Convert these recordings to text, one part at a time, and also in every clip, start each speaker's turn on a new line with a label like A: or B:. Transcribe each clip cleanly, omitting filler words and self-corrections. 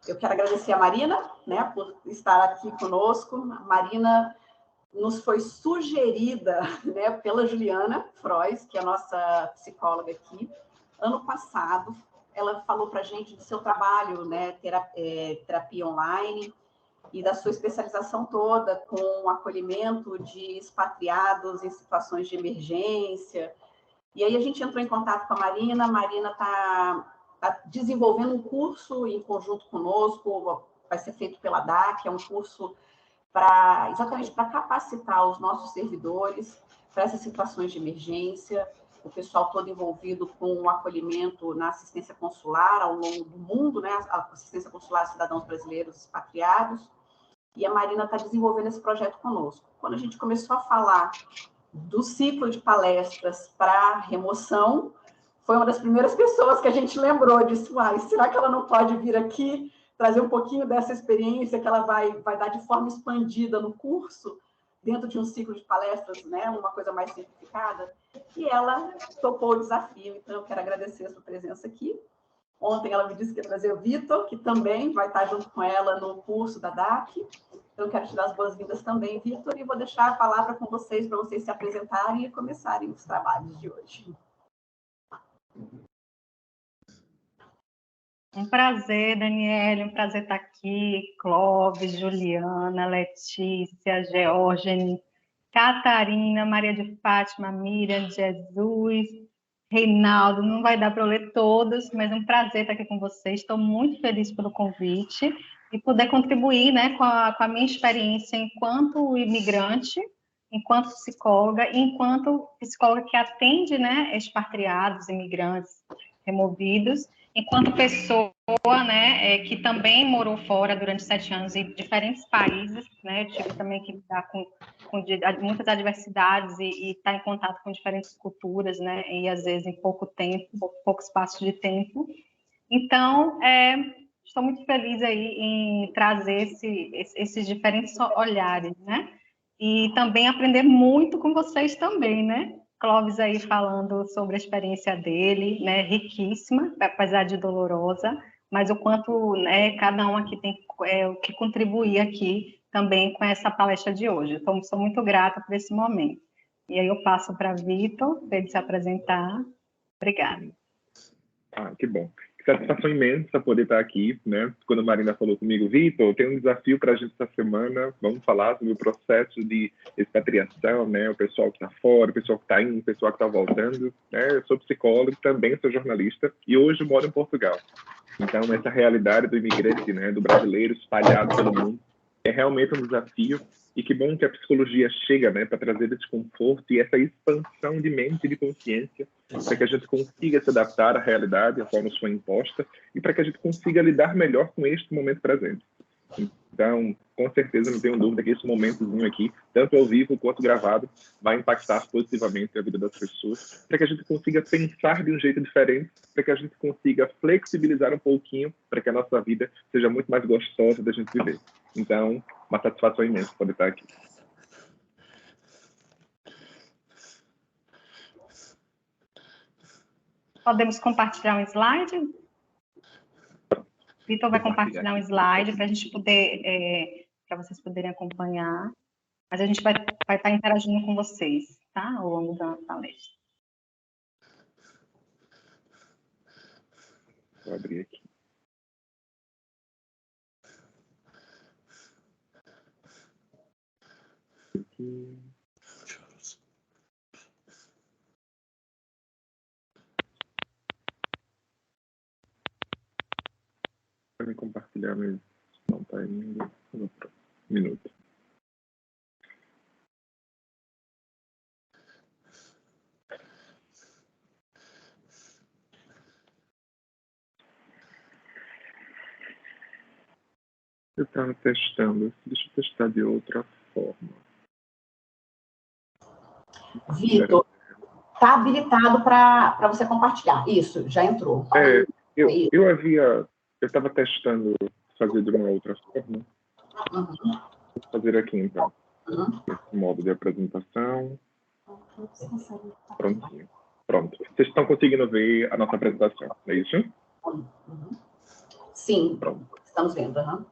A: Eu quero agradecer a Marina, né, por estar aqui conosco. A Marina nos foi sugerida, né, pela Juliana Frois, que é a nossa psicóloga aqui. Ano passado, ela falou para a gente do seu trabalho, né, terapia online, e da sua especialização toda com o acolhimento de expatriados em situações de emergência. E aí a gente entrou em contato com a Marina está desenvolvendo um curso em conjunto conosco, vai ser feito pela DAC, é um curso exatamente para capacitar os nossos servidores para essas situações de emergência, o pessoal todo envolvido com o acolhimento na assistência consular ao longo do mundo, né? A assistência consular a cidadãos brasileiros expatriados, e a Marina está desenvolvendo esse projeto conosco. Quando a gente começou a falar do ciclo de palestras para remoção, foi uma das primeiras pessoas que a gente lembrou, disse, será que ela não pode vir aqui trazer um pouquinho dessa experiência que ela vai dar de forma expandida no curso, dentro de um ciclo de palestras, né, uma coisa mais simplificada? E ela topou o desafio, então eu quero agradecer a sua presença aqui. Ontem ela me disse que ia trazer o Vitor, que também vai estar junto com ela no curso da DAC. Então, eu quero te dar as boas-vindas também, Vitor, e vou deixar a palavra com vocês, para vocês se apresentarem e começarem os trabalhos de hoje.
B: Um prazer, Daniele, um prazer estar aqui. Clóvis, Juliana, Letícia, Georgene, Catarina, Maria de Fátima, Miriam, Jesus, Reinaldo. Não vai dar para eu ler todos, mas é um prazer estar aqui com vocês. Estou muito feliz pelo convite e poder contribuir, né, com a minha experiência enquanto imigrante, enquanto psicóloga e enquanto psicóloga que atende, né, expatriados, imigrantes removidos, enquanto pessoa, né, que também morou fora durante 7 anos em diferentes países, né, eu tive também que lidar com muitas adversidades e estar em contato com diferentes culturas, né, e às vezes em pouco tempo, pouco espaço de tempo. Então, estou muito feliz aí em trazer esses diferentes olhares, né, e também aprender muito com vocês também, né. Clóvis aí falando sobre a experiência dele, né, riquíssima, apesar de dolorosa, mas o quanto, né, cada um aqui tem o que contribuir aqui também com essa palestra de hoje. Então, sou muito grata por esse momento. E aí eu passo para Vitor, para ele se apresentar. Obrigada.
C: Que bom. Que satisfação imensa poder estar aqui, né? Quando a Marina falou comigo, Vitor, tem um desafio para a gente essa semana, vamos falar sobre o processo de expatriação, né? O pessoal que está fora, o pessoal que está indo, o pessoal que está voltando, né? Eu sou psicólogo, também sou jornalista e hoje moro em Portugal. Então, essa realidade do imigrante, né? Do brasileiro espalhado pelo mundo é realmente um desafio. E que bom que a psicologia chega, né, para trazer esse conforto e essa expansão de mente e de consciência, para que a gente consiga se adaptar à realidade, a qual nos foi imposta, e para que a gente consiga lidar melhor com este momento presente. Então, com certeza, não tenho dúvida que esse momentozinho aqui, tanto ao vivo quanto gravado, vai impactar positivamente a vida das pessoas, para que a gente consiga pensar de um jeito diferente, para que a gente consiga flexibilizar um pouquinho, para que a nossa vida seja muito mais gostosa da gente viver. Então, uma satisfação imensa poder estar aqui.
B: Podemos compartilhar um slide? Vitor vai compartilhar um slide para a gente poder, para vocês poderem acompanhar. Mas a gente vai estar interagindo com vocês, tá? Ao longo da palestra.
C: Vou abrir aqui. Para me compartilhar, mas não está ainda. Um minuto. Eu estava testando. Deixa eu testar de outra forma.
A: Vitor, está habilitado para você compartilhar. Isso, já entrou.
C: Eu estava testando fazer de uma outra forma. Vou fazer aqui, então. Esse modo de apresentação. Prontinho. Pronto. Vocês estão conseguindo ver a nossa apresentação, é isso?
A: Sim.
C: Pronto.
A: Estamos vendo, aham.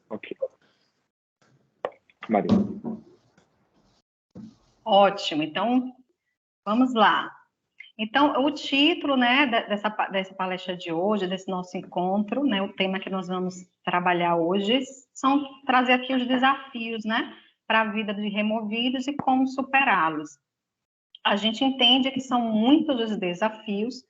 C: Ok. Marina.
B: Ótimo, então vamos lá. Então, o título, né, dessa palestra de hoje, desse nosso encontro, né, o tema que nós vamos trabalhar hoje, são trazer aqui os desafios, né, para a vida de removidos e como superá-los. A gente entende que são muitos os desafios,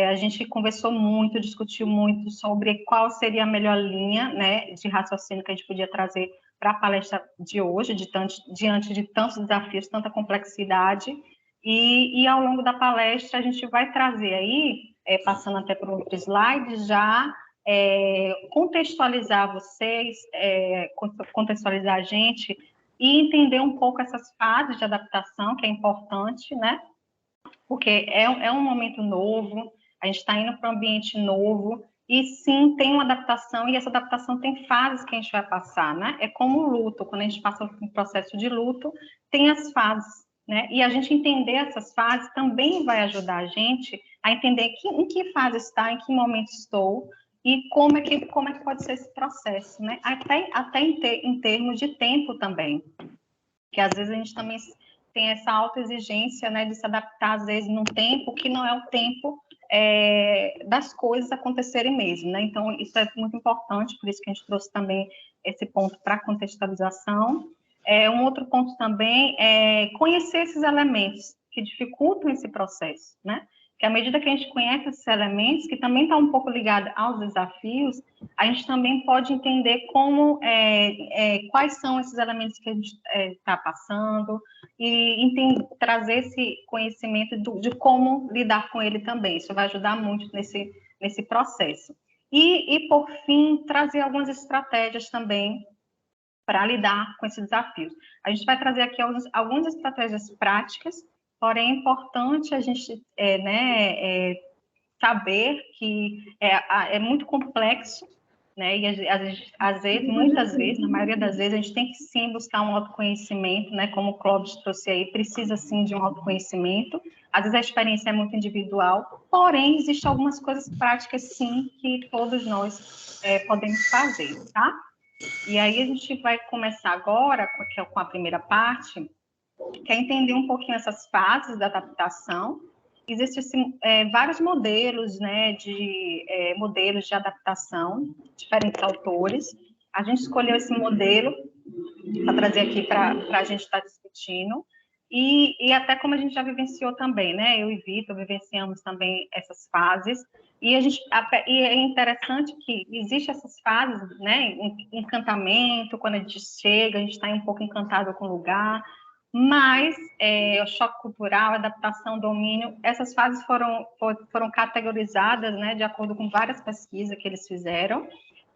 B: a gente conversou muito, discutiu muito sobre qual seria a melhor linha, né, de raciocínio que a gente podia trazer para a palestra de hoje, diante de tantos desafios, tanta complexidade, e ao longo da palestra a gente vai trazer aí, passando até para o outro slide, já contextualizar vocês, contextualizar a gente, e entender um pouco essas fases de adaptação, que é importante, né? Porque é um momento novo, a gente está indo para um ambiente novo, e sim, tem uma adaptação, e essa adaptação tem fases que a gente vai passar, né? É como o luto, quando a gente passa por um processo de luto, tem as fases, né? E a gente entender essas fases também vai ajudar a gente a entender em que fase está, em que momento estou, e como é que pode ser esse processo, né? Até em termos de tempo também, que às vezes a gente também tem essa autoexigência, né, de se adaptar, às vezes, num tempo que não é o tempo das coisas acontecerem mesmo, né? Então, isso é muito importante, por isso que a gente trouxe também esse ponto para a contextualização. Um outro ponto também é conhecer esses elementos que dificultam esse processo, né? Que à medida que a gente conhece esses elementos, que também está um pouco ligado aos desafios, a gente também pode entender quais são esses elementos que a gente está passando e trazer esse conhecimento de como lidar com ele também. Isso vai ajudar muito nesse processo. E, por fim, trazer algumas estratégias também para lidar com esses desafios. A gente vai trazer aqui algumas estratégias práticas, porém é importante a gente saber que é muito complexo, né? E muitas vezes, na maioria das vezes, a gente tem que sim buscar um autoconhecimento, né? Como o Clóvis trouxe aí, precisa sim de um autoconhecimento. Às vezes a experiência é muito individual, porém existem algumas coisas práticas sim que todos nós podemos fazer, tá? E aí a gente vai começar agora com a primeira parte, que é entender um pouquinho essas fases da adaptação. Existem vários modelos, né, modelos de adaptação, diferentes autores. A gente escolheu esse modelo para trazer aqui para a gente estar discutindo, e até como a gente já vivenciou também, né, eu e Vitor vivenciamos também essas fases, e é interessante que existem essas fases, né, encantamento, quando a gente chega, a gente está um pouco encantado com o lugar, mas o choque cultural, adaptação, domínio, essas fases foram categorizadas, né, de acordo com várias pesquisas que eles fizeram,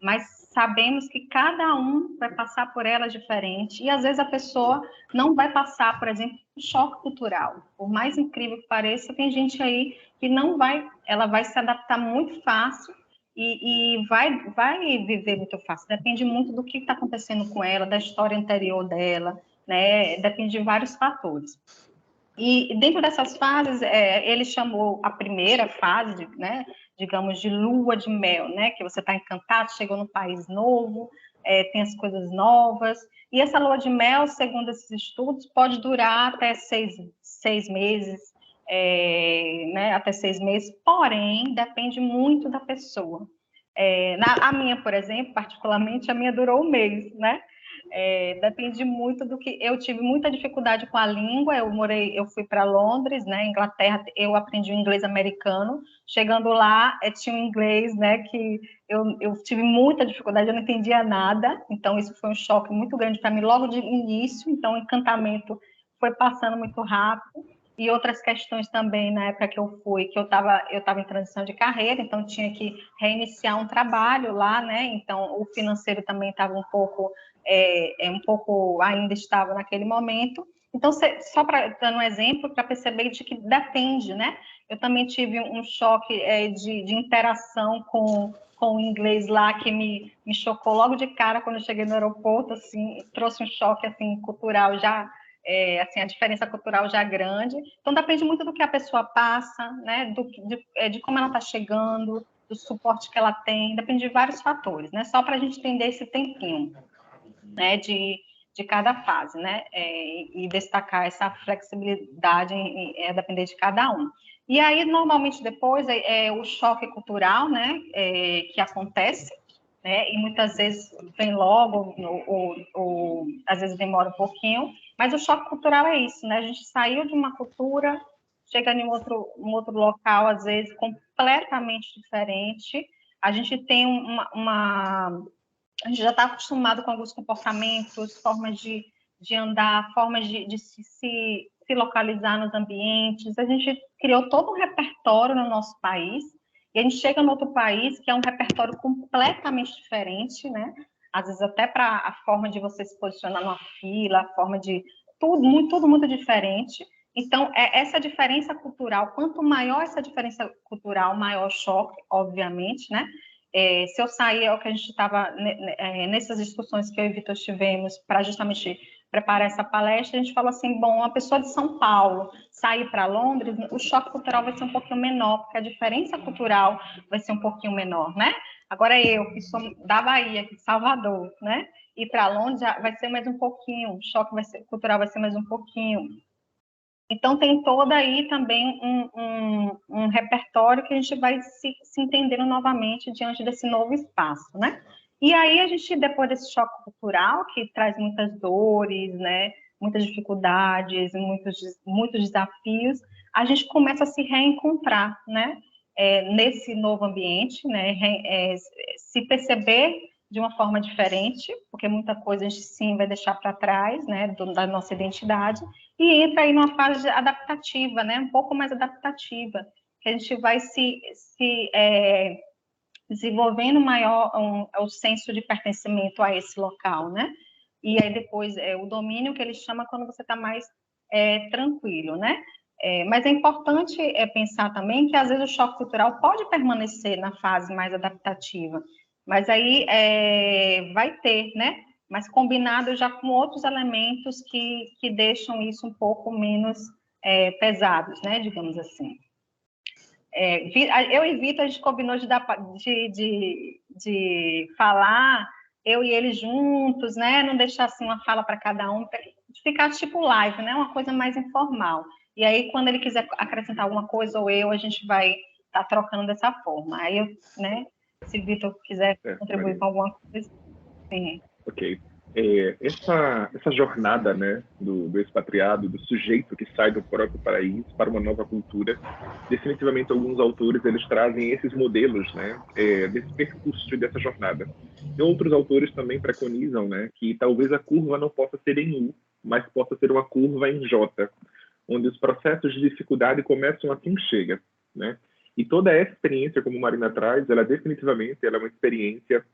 B: mas sabemos que cada um vai passar por elas diferente, e às vezes a pessoa não vai passar, por exemplo, um choque cultural. Por mais incrível que pareça, tem gente aí que não vai, ela vai se adaptar muito fácil e vai viver muito fácil. Depende muito do que está acontecendo com ela, da história anterior dela, né? Depende de vários fatores. E dentro dessas fases, ele chamou a primeira fase, né, digamos, de lua de mel, né, que você está encantado, chegou num país novo, tem as coisas novas, e essa lua de mel, segundo esses estudos, pode durar até seis meses, né, até 6 meses, porém, depende muito da pessoa. A minha, por exemplo, particularmente, a minha durou 1 mês, né? Depende muito do que eu tive muita dificuldade com a língua. Eu fui para Londres, né, Inglaterra. Eu aprendi o inglês americano. Chegando lá, tinha um inglês, né, que eu tive muita dificuldade. Eu não entendia nada. Então isso foi um choque muito grande para mim logo de início. Então o encantamento foi passando muito rápido. E outras questões também na época que eu fui, que eu estava em transição de carreira, então tinha que reiniciar um trabalho lá, né? Então o financeiro também estava um pouco ainda estava naquele momento. Então, só dando um exemplo, para perceber de que depende, né? Eu também tive um choque de interação com o inglês lá, que me chocou logo de cara quando eu cheguei no aeroporto, assim, trouxe um choque, assim, cultural já, assim, a diferença cultural já grande. Então, depende muito do que a pessoa passa, né? De como ela está chegando, do suporte que ela tem, depende de vários fatores, né? Só para a gente entender esse tempinho, né, de cada fase, né, e destacar essa flexibilidade depender de cada um. E aí, normalmente, depois, o choque cultural, né, que acontece, né, e muitas vezes vem logo, ou às vezes demora um pouquinho, mas o choque cultural é isso, né, a gente saiu de uma cultura, chega em um outro local, às vezes, completamente diferente, a gente tem a gente já está acostumado com alguns comportamentos, formas de andar, formas de se localizar nos ambientes. A gente criou todo um repertório no nosso país, e a gente chega no outro país que é um repertório completamente diferente, né? Às vezes até para a forma de você se posicionar numa fila, a forma de tudo muito diferente. Então, essa diferença cultural, quanto maior essa diferença cultural, maior o choque, obviamente, né? Se eu sair, é o que a gente estava nessas discussões que eu e o Vitor tivemos para justamente preparar essa palestra, a gente falou assim, bom, uma pessoa de São Paulo sair para Londres, o choque cultural vai ser um pouquinho menor, porque a diferença cultural vai ser um pouquinho menor, né? Agora eu, que sou da Bahia, aqui de Salvador, né? Ir para Londres vai ser mais um pouquinho, o choque cultural vai ser mais um pouquinho. Então, tem toda aí também um repertório que a gente vai se entendendo novamente diante desse novo espaço, né? E aí, a gente, depois desse choque cultural, que traz muitas dores, né? Muitas dificuldades, muitos desafios, a gente começa a se reencontrar, né? Nesse novo ambiente, né? Se perceber de uma forma diferente, porque muita coisa a gente sim vai deixar para trás, né? Da nossa identidade, e entra aí numa fase adaptativa, né, um pouco mais adaptativa, que a gente vai se desenvolvendo maior o senso de pertencimento a esse local, né, e aí depois o domínio que ele chama quando você está mais tranquilo, né, mas é importante pensar também que às vezes o choque cultural pode permanecer na fase mais adaptativa, mas aí vai ter, né, mas combinado já com outros elementos que deixam isso um pouco menos pesados, né, digamos assim. Eu e Vitor, a gente combinou de falar, eu e ele juntos, né, não deixar assim uma fala para cada um, de ficar tipo live, né, uma coisa mais informal. E aí, quando ele quiser acrescentar alguma coisa, ou eu, a gente vai estar trocando dessa forma. Aí, né, se o Vitor quiser contribuir com alguma coisa, sim.
C: Ok. Essa jornada, né, do expatriado, do sujeito que sai do próprio país para uma nova cultura, definitivamente alguns autores eles trazem esses modelos, né, desse percurso dessa jornada. E outros autores também preconizam, né, que talvez a curva não possa ser em U, mas possa ser uma curva em J, onde os processos de dificuldade começam assim que chega, né? E toda essa experiência, como Marina traz, ela definitivamente ela é uma experiência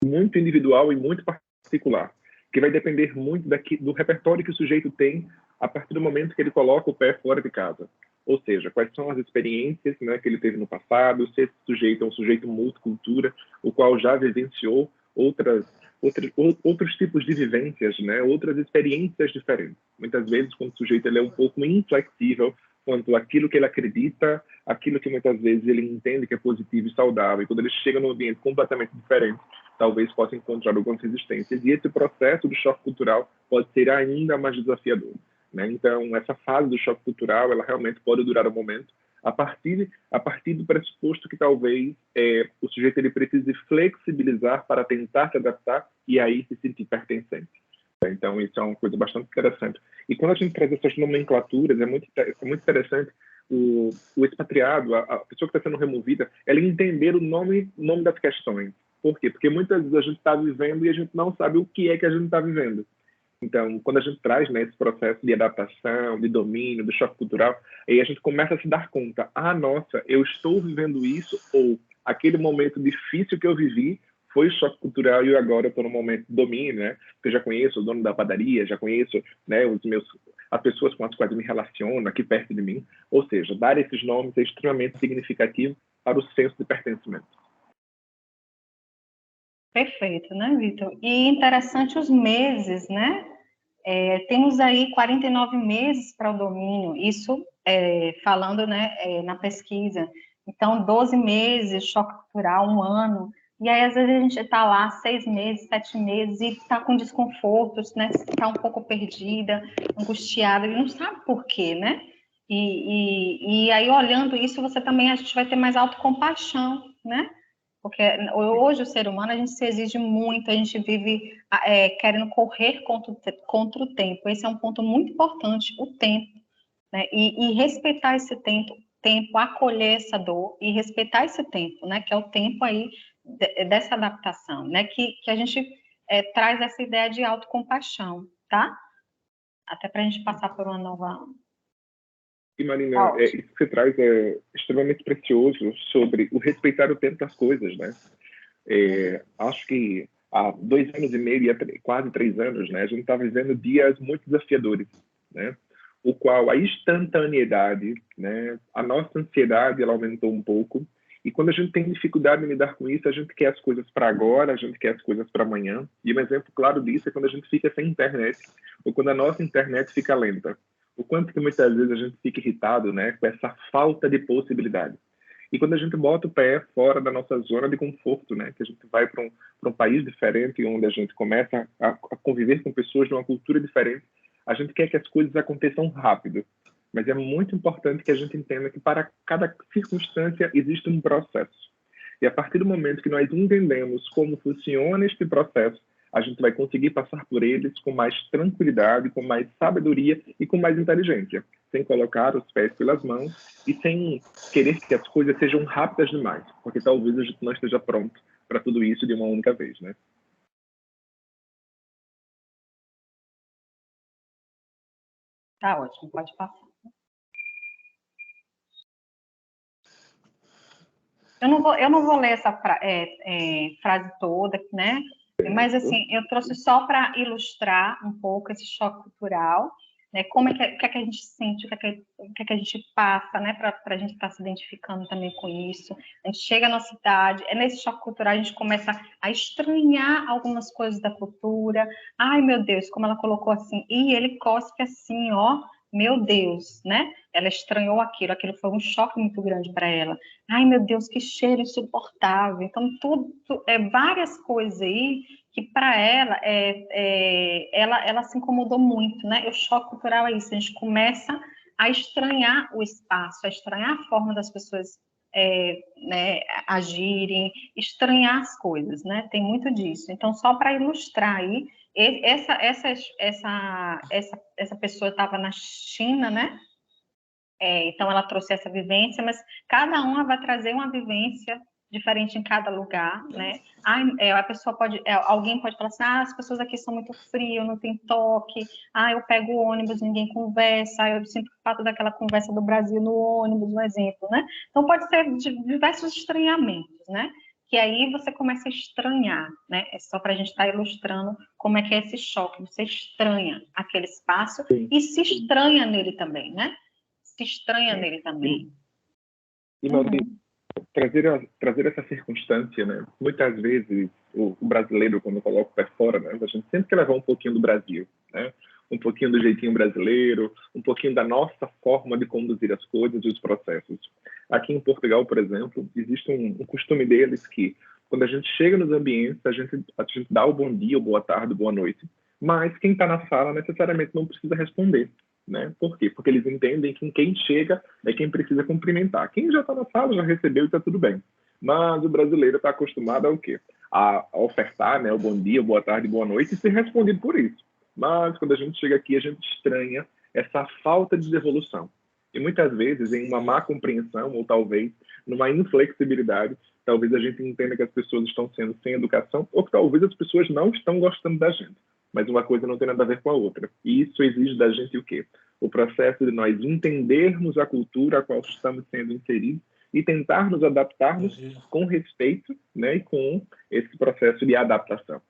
C: muito individual e muito particular, que vai depender muito do repertório que o sujeito tem a partir do momento que ele coloca o pé fora de casa. Ou seja, quais são as experiências, né, que ele teve no passado, se esse sujeito é um sujeito multicultura, o qual já vivenciou outros tipos de vivências, né, outras experiências diferentes. Muitas vezes, quando o sujeito ele é um pouco inflexível quanto àquilo que ele acredita, aquilo que muitas vezes ele entende que é positivo e saudável, e quando ele chega num ambiente completamente diferente, talvez possa encontrar algumas resistências. E esse processo do choque cultural pode ser ainda mais desafiador, né? Então, essa fase do choque cultural, ela realmente pode durar um momento, a partir do pressuposto que talvez o sujeito ele precise flexibilizar para tentar se adaptar e aí se sentir pertencente. Então, isso é uma coisa bastante interessante. E quando a gente traz essas nomenclaturas, é muito interessante o expatriado, a pessoa que está sendo removida, ela entender o nome das questões. Por quê? Porque muitas vezes a gente está vivendo e a gente não sabe o que é que a gente está vivendo. Então, quando a gente traz, né, esse processo de adaptação, de domínio, do choque cultural, aí a gente começa a se dar conta, nossa, eu estou vivendo isso, ou aquele momento difícil que eu vivi foi choque cultural e agora eu estou no momento de domínio, né? Porque eu já conheço o dono da padaria, já conheço, né, as pessoas com as quais eu me relaciono aqui perto de mim. Ou seja, dar esses nomes é extremamente significativo para o senso de pertencimento.
B: Perfeito, né, Vitor? E interessante os meses, né? Temos aí 49 meses para o domínio, isso falando, né, na pesquisa. Então, 12 meses, choque cultural, 1 ano. E aí, às vezes, a gente está lá 6 meses, 7 meses e está com desconfortos, né? Está um pouco perdida, angustiada, e não sabe por quê, né? E aí, olhando isso, você também, a gente vai ter mais autocompaixão, né? Porque hoje o ser humano, a gente se exige muito, a gente vive querendo correr contra o tempo. Esse é um ponto muito importante, o tempo, né? E respeitar esse tempo, acolher essa dor e respeitar esse tempo, né? Que é o tempo aí dessa adaptação, né? Que a gente traz essa ideia de autocompaixão, tá? Até para a gente passar por uma nova...
C: E, Marina, isso que você traz é extremamente precioso sobre o respeitar o tempo das coisas, né? Acho que há 2 anos e meio, quase 3 anos, né? A gente está vivendo dias muito desafiadores, né? O qual a instantaneidade, né? A nossa ansiedade, ela aumentou um pouco. E quando a gente tem dificuldade em lidar com isso, a gente quer as coisas para agora, a gente quer as coisas para amanhã. E um exemplo claro disso é quando a gente fica sem internet, ou quando a nossa internet fica lenta. O quanto que muitas vezes a gente fica irritado, né, com essa falta de possibilidade. E quando a gente bota o pé fora da nossa zona de conforto, né, que a gente vai para um país diferente, onde a gente começa a conviver com pessoas de uma cultura diferente, a gente quer que as coisas aconteçam rápido. Mas é muito importante que a gente entenda que para cada circunstância existe um processo. E a partir do momento que nós entendemos como funciona este processo, a gente vai conseguir passar por eles com mais tranquilidade, com mais sabedoria e com mais inteligência, sem colocar os pés pelas mãos e sem querer que as coisas sejam rápidas demais, porque talvez a gente não esteja pronto para tudo isso de uma única vez, né?
B: Tá ótimo, pode passar. Eu não vou ler essa frase toda, né? Mas, assim, eu trouxe só para ilustrar um pouco esse choque cultural, né? Como o que é que a gente sente, o que é que a gente passa, né? Para a gente estar se identificando também com isso. A gente chega na cidade, nesse choque cultural a gente começa a estranhar algumas coisas da cultura. Ai, meu Deus, como ela colocou assim, e ele cospe assim, ó, meu Deus, né? Ela estranhou aquilo foi um choque muito grande para ela. Ai, meu Deus, que cheiro insuportável. Então, várias coisas aí que para ela, ela se incomodou muito, né? O choque cultural é isso, a gente começa a estranhar o espaço, a estranhar a forma das pessoas né, agirem, estranhar as coisas, né? Tem muito disso. Então, só para ilustrar aí, essa pessoa estava na China, né? Então, ela trouxe essa vivência, mas cada uma vai trazer uma vivência diferente em cada lugar, né? A pessoa alguém pode falar assim, as pessoas aqui são muito frias, não tem toque, eu pego o ônibus, ninguém conversa, eu sinto falta daquela conversa do Brasil no ônibus, um exemplo, né? Então, pode ser diversos estranhamentos, né? Que aí você começa a estranhar, né? É só para a gente estar ilustrando como é que é esse choque, você estranha aquele espaço e se estranha nele também, né? Se estranha nele também.
C: E trazer essa circunstância, né? Muitas vezes o brasileiro, quando coloca o pé fora, né? A gente sempre quer levar um pouquinho do Brasil, né? Um pouquinho do jeitinho brasileiro, um pouquinho da nossa forma de conduzir as coisas e os processos. Aqui em Portugal, por exemplo, existe um costume deles que, quando a gente chega nos ambientes, a gente dá o bom dia, ou boa tarde, boa noite, mas quem está na sala necessariamente não precisa responder. Né? Por quê? Porque eles entendem que quem chega é quem precisa cumprimentar. Quem já está na sala, já recebeu e está tudo bem. Mas o brasileiro está acostumado ao quê? A ofertar, né, o bom dia, boa tarde, boa noite e ser respondido por isso. Mas quando a gente chega aqui, a gente estranha essa falta de devolução. E muitas vezes, em uma má compreensão, ou talvez numa inflexibilidade, talvez a gente entenda que as pessoas estão sendo sem educação, ou que talvez as pessoas não estão gostando da gente. Mas uma coisa não tem nada a ver com a outra. E isso exige da gente o quê? O processo de nós entendermos a cultura a qual estamos sendo inseridos e tentar nos adaptarmos com respeito, né, e com esse processo de adaptação.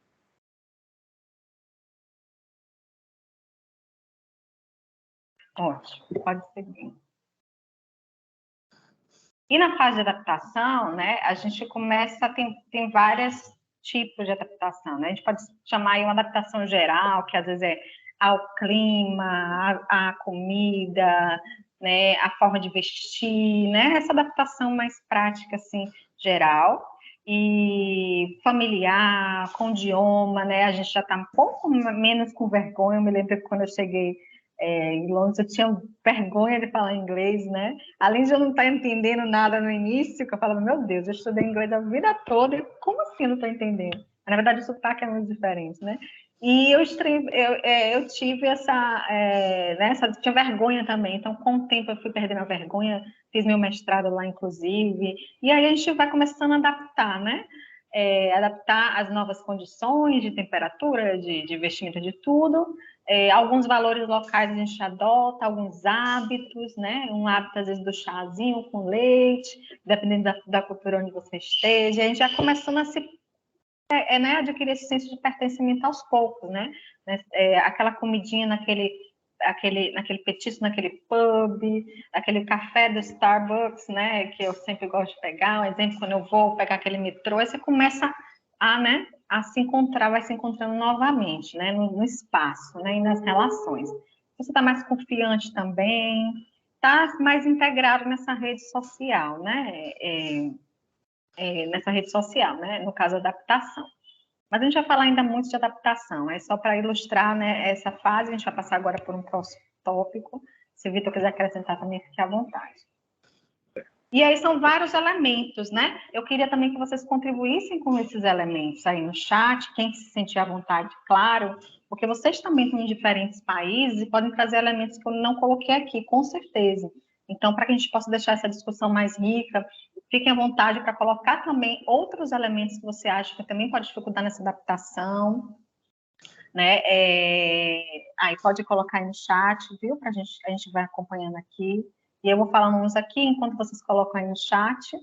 B: Ótimo, pode seguir. E na fase de adaptação, né, a gente começa, tem vários tipos de adaptação, né? A gente pode chamar aí uma adaptação geral, que às vezes é ao clima, à comida, né, a forma de vestir, né, essa adaptação mais prática, assim, geral, e familiar, com idioma, né, a gente já está um pouco menos com vergonha. Eu me lembro que quando eu cheguei em Londres, eu tinha vergonha de falar inglês, né, além de eu não estar entendendo nada no início, que eu falava, meu Deus, eu estudei inglês a vida toda, e como assim eu não estou entendendo? Na verdade, o sotaque é muito diferente, né, e eu tive tinha vergonha também, então com o tempo eu fui perdendo a vergonha, fiz meu mestrado lá, inclusive, e aí a gente vai começando a adaptar, né? Adaptar as novas condições de temperatura, de vestimenta, de tudo. Alguns valores locais a gente adota, alguns hábitos, né? Um hábito, às vezes, do chazinho com leite, dependendo da cultura onde você esteja. A gente já começando a se né, adquirir esse senso de pertencimento aos poucos, né? Aquela comidinha naquele petisco, naquele pub, aquele café do Starbucks, né? Que eu sempre gosto de pegar. Um exemplo, quando eu vou pegar aquele metrô, aí você começa né, a se encontrar, vai se encontrando novamente, né? No espaço, né? E nas relações. Você está mais confiante também, está mais integrado nessa rede social, né? Nessa rede social, né? No caso, adaptação. Mas a gente vai falar ainda muito de adaptação, é só para ilustrar, né, essa fase. A gente vai passar agora por um próximo tópico. Se o Vitor quiser acrescentar também, fique à vontade. E aí são vários elementos, né? Eu queria também que vocês contribuíssem com esses elementos aí no chat, quem se sentir à vontade, claro, porque vocês também estão em diferentes países e podem trazer elementos que eu não coloquei aqui, com certeza. Então, para que a gente possa deixar essa discussão mais rica, fiquem à vontade para colocar também outros elementos que você acha que também pode dificultar nessa adaptação, né? Aí pode colocar aí no chat, viu? A gente vai acompanhando aqui. E eu vou falando uns aqui enquanto vocês colocam aí no chat.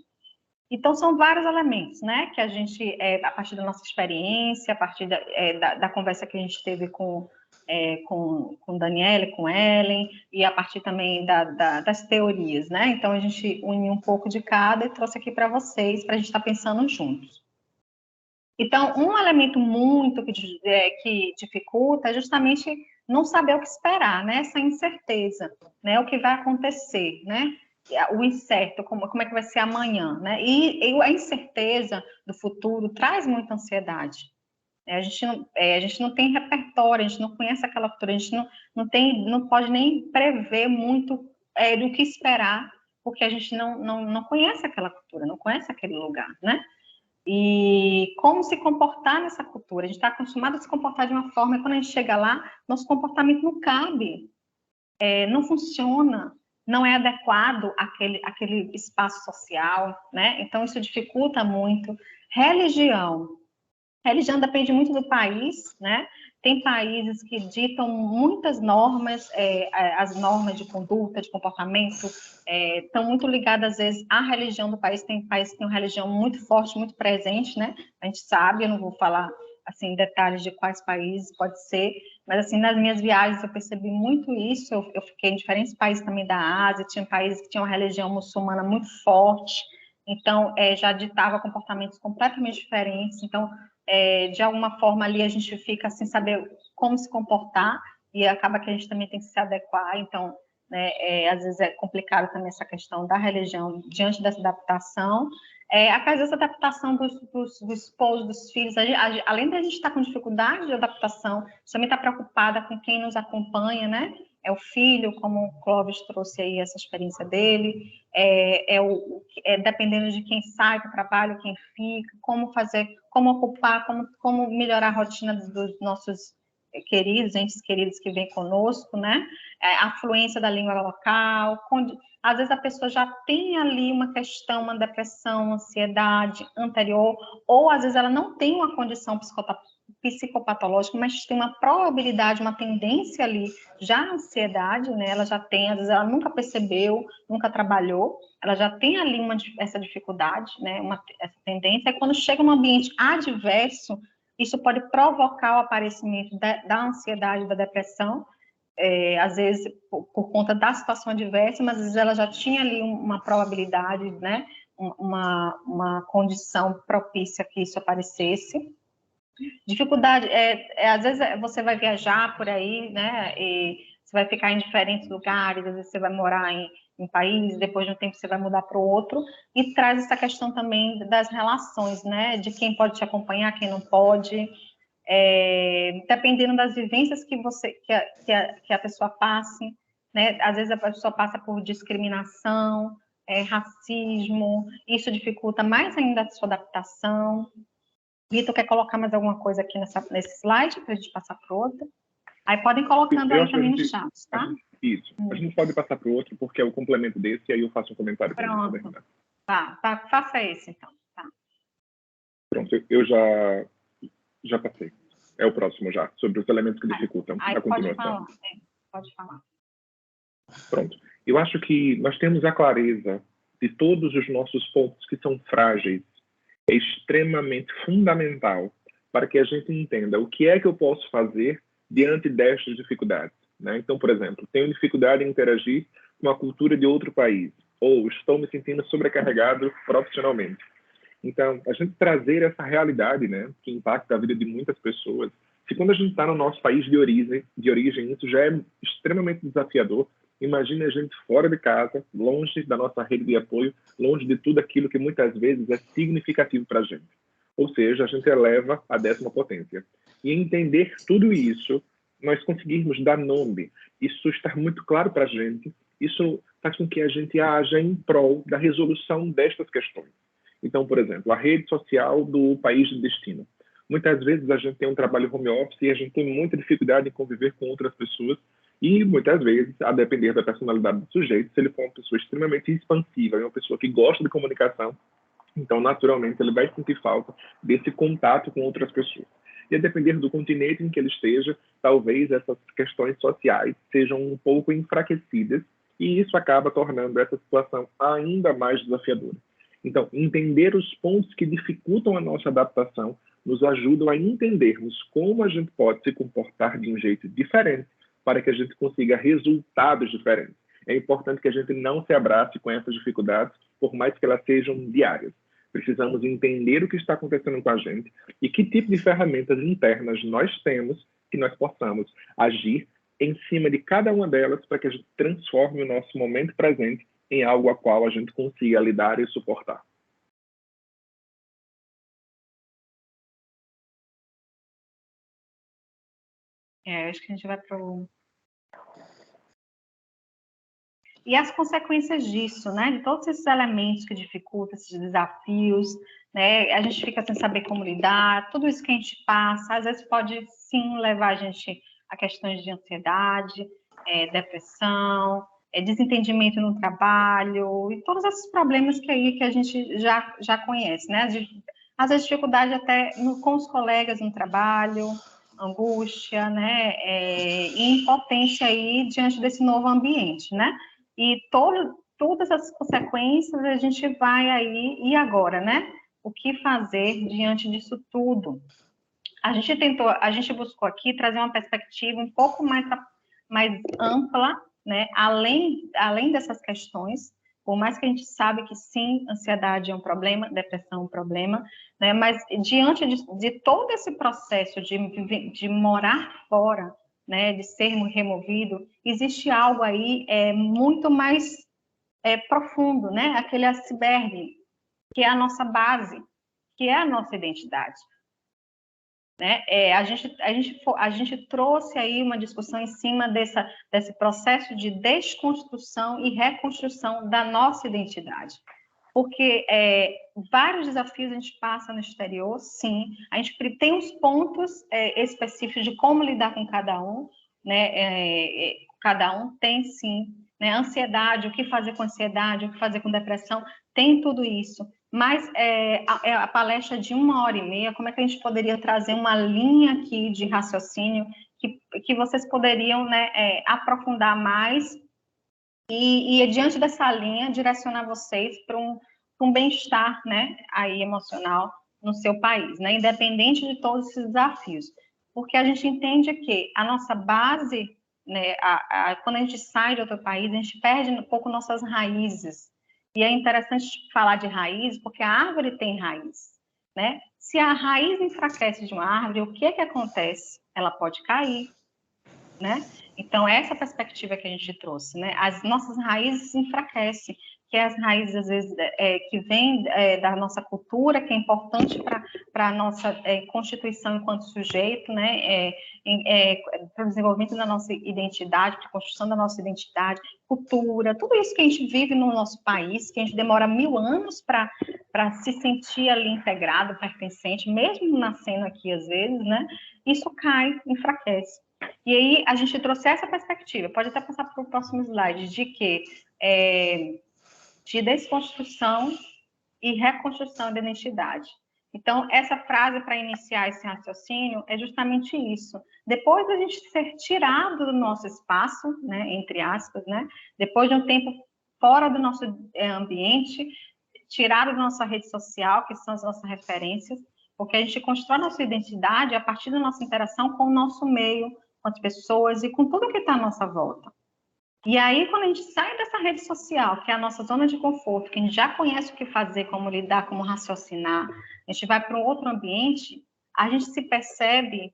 B: Então, são vários elementos, né? Que a gente, a partir da nossa experiência, a partir da conversa que a gente teve com Daniela, com Ellen, e a partir também das teorias, né? Então, a gente une um pouco de cada e trouxe aqui para vocês, para a gente estar pensando juntos. Então, um elemento muito que dificulta é justamente não saber o que esperar, né? Essa incerteza, né? O que vai acontecer, né? O incerto, como é que vai ser amanhã, né? E a incerteza do futuro traz muita ansiedade. A gente não tem repertório, a gente não conhece aquela cultura, a gente não pode nem prever muito do que esperar, porque a gente não conhece aquela cultura, não conhece aquele lugar, né? E como se comportar nessa cultura. A gente está acostumado a se comportar de uma forma, e quando a gente chega lá, nosso comportamento não cabe, não funciona, não é adequado àquele espaço social, né? Então, isso dificulta muito. Religião depende muito do país, né? Tem países que ditam muitas normas, as normas de conduta, de comportamento, estão muito ligadas, às vezes, à religião do país. Tem países que têm uma religião muito forte, muito presente, né? A gente sabe, eu não vou falar, assim, detalhes de quais países pode ser, mas, assim, nas minhas viagens eu percebi muito isso. Eu fiquei em diferentes países também da Ásia, tinha países que tinham uma religião muçulmana muito forte, então, já ditava comportamentos completamente diferentes. Então, de alguma forma ali a gente fica sem saber como se comportar, e acaba que a gente também tem que se adequar. Então, né, às vezes é complicado também essa questão da religião diante dessa adaptação. Às vezes a adaptação do esposo, dos filhos, além da gente estar com dificuldade de adaptação, a gente também está preocupada com quem nos acompanha, né? É o filho, como o Clóvis trouxe aí essa experiência dele, dependendo de quem sai para o trabalho, quem fica, como fazer, como ocupar, como melhorar a rotina dos nossos queridos, entes queridos que vêm conosco, né? A fluência da língua local, às vezes a pessoa já tem ali uma questão, uma depressão, uma ansiedade anterior, ou às vezes ela não tem uma condição psicopatológica, mas tem uma probabilidade, uma tendência ali, já a ansiedade, né? Ela já tem, às vezes ela nunca percebeu, nunca trabalhou, ela já tem ali essa dificuldade, né? Essa tendência, e quando chega num ambiente adverso, isso pode provocar o aparecimento da ansiedade, da depressão, às vezes por conta da situação adversa, mas às vezes ela já tinha ali uma probabilidade, né? Uma condição propícia que isso aparecesse. Dificuldade, às vezes você vai viajar por aí, né? E você vai ficar em diferentes lugares, às vezes você vai morar em países, depois de um tempo você vai mudar para o outro, e traz essa questão também das relações, né, de quem pode te acompanhar, quem não pode, dependendo das vivências que a pessoa passe, né, às vezes a pessoa passa por discriminação, racismo, isso dificulta mais ainda a sua adaptação. Vitor, quer colocar mais alguma coisa aqui nesse slide para a gente passar para o outro? Aí podem colocando aí também no chat, tá?
C: Isso. A gente pode passar para o outro, porque é o complemento desse, e aí eu faço um comentário.
B: Pronto. Tá, faça esse, então. Tá.
C: Pronto, eu já passei. É o próximo já, sobre os elementos que dificultam a continuação.
B: Pode falar.
C: Pronto. Eu acho que nós temos a clareza de todos os nossos pontos que são frágeis. É extremamente fundamental para que a gente entenda o que é que eu posso fazer diante destas dificuldades, né? Então, por exemplo, tenho dificuldade em interagir com a cultura de outro país, ou estou me sentindo sobrecarregado profissionalmente. Então, a gente trazer essa realidade, né, que impacta a vida de muitas pessoas, se quando a gente está no nosso país de origem, isso já é extremamente desafiador. Imagine a gente fora de casa, longe da nossa rede de apoio, longe de tudo aquilo que muitas vezes é significativo para a gente. Ou seja, a gente eleva a 10ª potência. E entender tudo isso, nós conseguirmos dar nome, isso estar muito claro para a gente, isso faz com que a gente haja em prol da resolução destas questões. Então, por exemplo, a rede social do país de destino. Muitas vezes a gente tem um trabalho home office e a gente tem muita dificuldade em conviver com outras pessoas e, muitas vezes, a depender da personalidade do sujeito, se ele for uma pessoa extremamente expansiva, uma pessoa que gosta de comunicação, então, naturalmente, ele vai sentir falta desse contato com outras pessoas. E a depender do continente em que ele esteja, talvez essas questões sociais sejam um pouco enfraquecidas e isso acaba tornando essa situação ainda mais desafiadora. Então, entender os pontos que dificultam a nossa adaptação nos ajudam a entendermos como a gente pode se comportar de um jeito diferente para que a gente consiga resultados diferentes. É importante que a gente não se abrace com essas dificuldades, por mais que elas sejam diárias. Precisamos entender o que está acontecendo com a gente e que tipo de ferramentas internas nós temos que nós possamos agir em cima de cada uma delas para que a gente transforme o nosso momento presente em algo a qual a gente consiga lidar e suportar.
B: Acho que a gente vai para o... E as consequências disso, né? De todos esses elementos que dificultam, esses desafios, né? A gente fica sem saber como lidar, tudo isso que a gente passa, às vezes pode sim levar a gente a questões de ansiedade, depressão, desentendimento no trabalho, e todos esses problemas que a gente já conhece, né? Às vezes dificuldade até com os colegas no trabalho, angústia, né? E impotência aí diante desse novo ambiente, né? E todas as consequências a gente vai aí, e agora, né? O que fazer diante disso tudo? A gente buscou aqui trazer uma perspectiva um pouco mais ampla, né? Além dessas questões, por mais que a gente sabe que sim, ansiedade é um problema, depressão é um problema, né? Mas diante de todo esse processo de morar fora, né, de ser removido, existe algo aí muito mais profundo, né? Aquele iceberg, que é a nossa base, que é a nossa identidade. Né? A gente trouxe aí uma discussão em cima desse processo de desconstrução e reconstrução da nossa identidade. Porque vários desafios a gente passa no exterior, sim. A gente tem os pontos específicos de como lidar com cada um, né? Cada um tem, sim, né? Ansiedade, o que fazer com ansiedade, o que fazer com depressão, tem tudo isso. Mas a palestra de 1h30, como é que a gente poderia trazer uma linha aqui de raciocínio que vocês poderiam, né, aprofundar mais e diante dessa linha, direcionar vocês para um bem-estar, né, aí emocional no seu país, né, independente de todos esses desafios. Porque a gente entende que a nossa base, né, quando a gente sai de outro país, a gente perde um pouco nossas raízes. E é interessante falar de raiz, porque a árvore tem raiz, né? Se a raiz enfraquece de uma árvore, o que acontece? Ela pode cair, né? Então, essa perspectiva que a gente trouxe, né? As nossas raízes enfraquecem, que é as raízes, às vezes, que vêm da nossa cultura, que é importante para a nossa constituição enquanto sujeito, né? Para o desenvolvimento da nossa identidade, para a construção da nossa identidade, cultura, tudo isso que a gente vive no nosso país, que a gente demora 1000 anos para se sentir ali integrado, pertencente, mesmo nascendo aqui, às vezes, né? Isso cai, enfraquece. E aí, a gente trouxe essa perspectiva, pode até passar para o próximo slide, de que de desconstrução e reconstrução da identidade. Então, essa frase para iniciar esse raciocínio é justamente isso. Depois da gente ser tirado do nosso espaço, né, entre aspas, né, depois de um tempo fora do nosso ambiente, tirado da nossa rede social, que são as nossas referências, porque a gente constrói a nossa identidade a partir da nossa interação com o nosso meio, com as pessoas e com tudo que está à nossa volta. E aí, quando a gente sai dessa rede social, que é a nossa zona de conforto, que a gente já conhece o que fazer, como lidar, como raciocinar, a gente vai para um outro ambiente, a gente se percebe,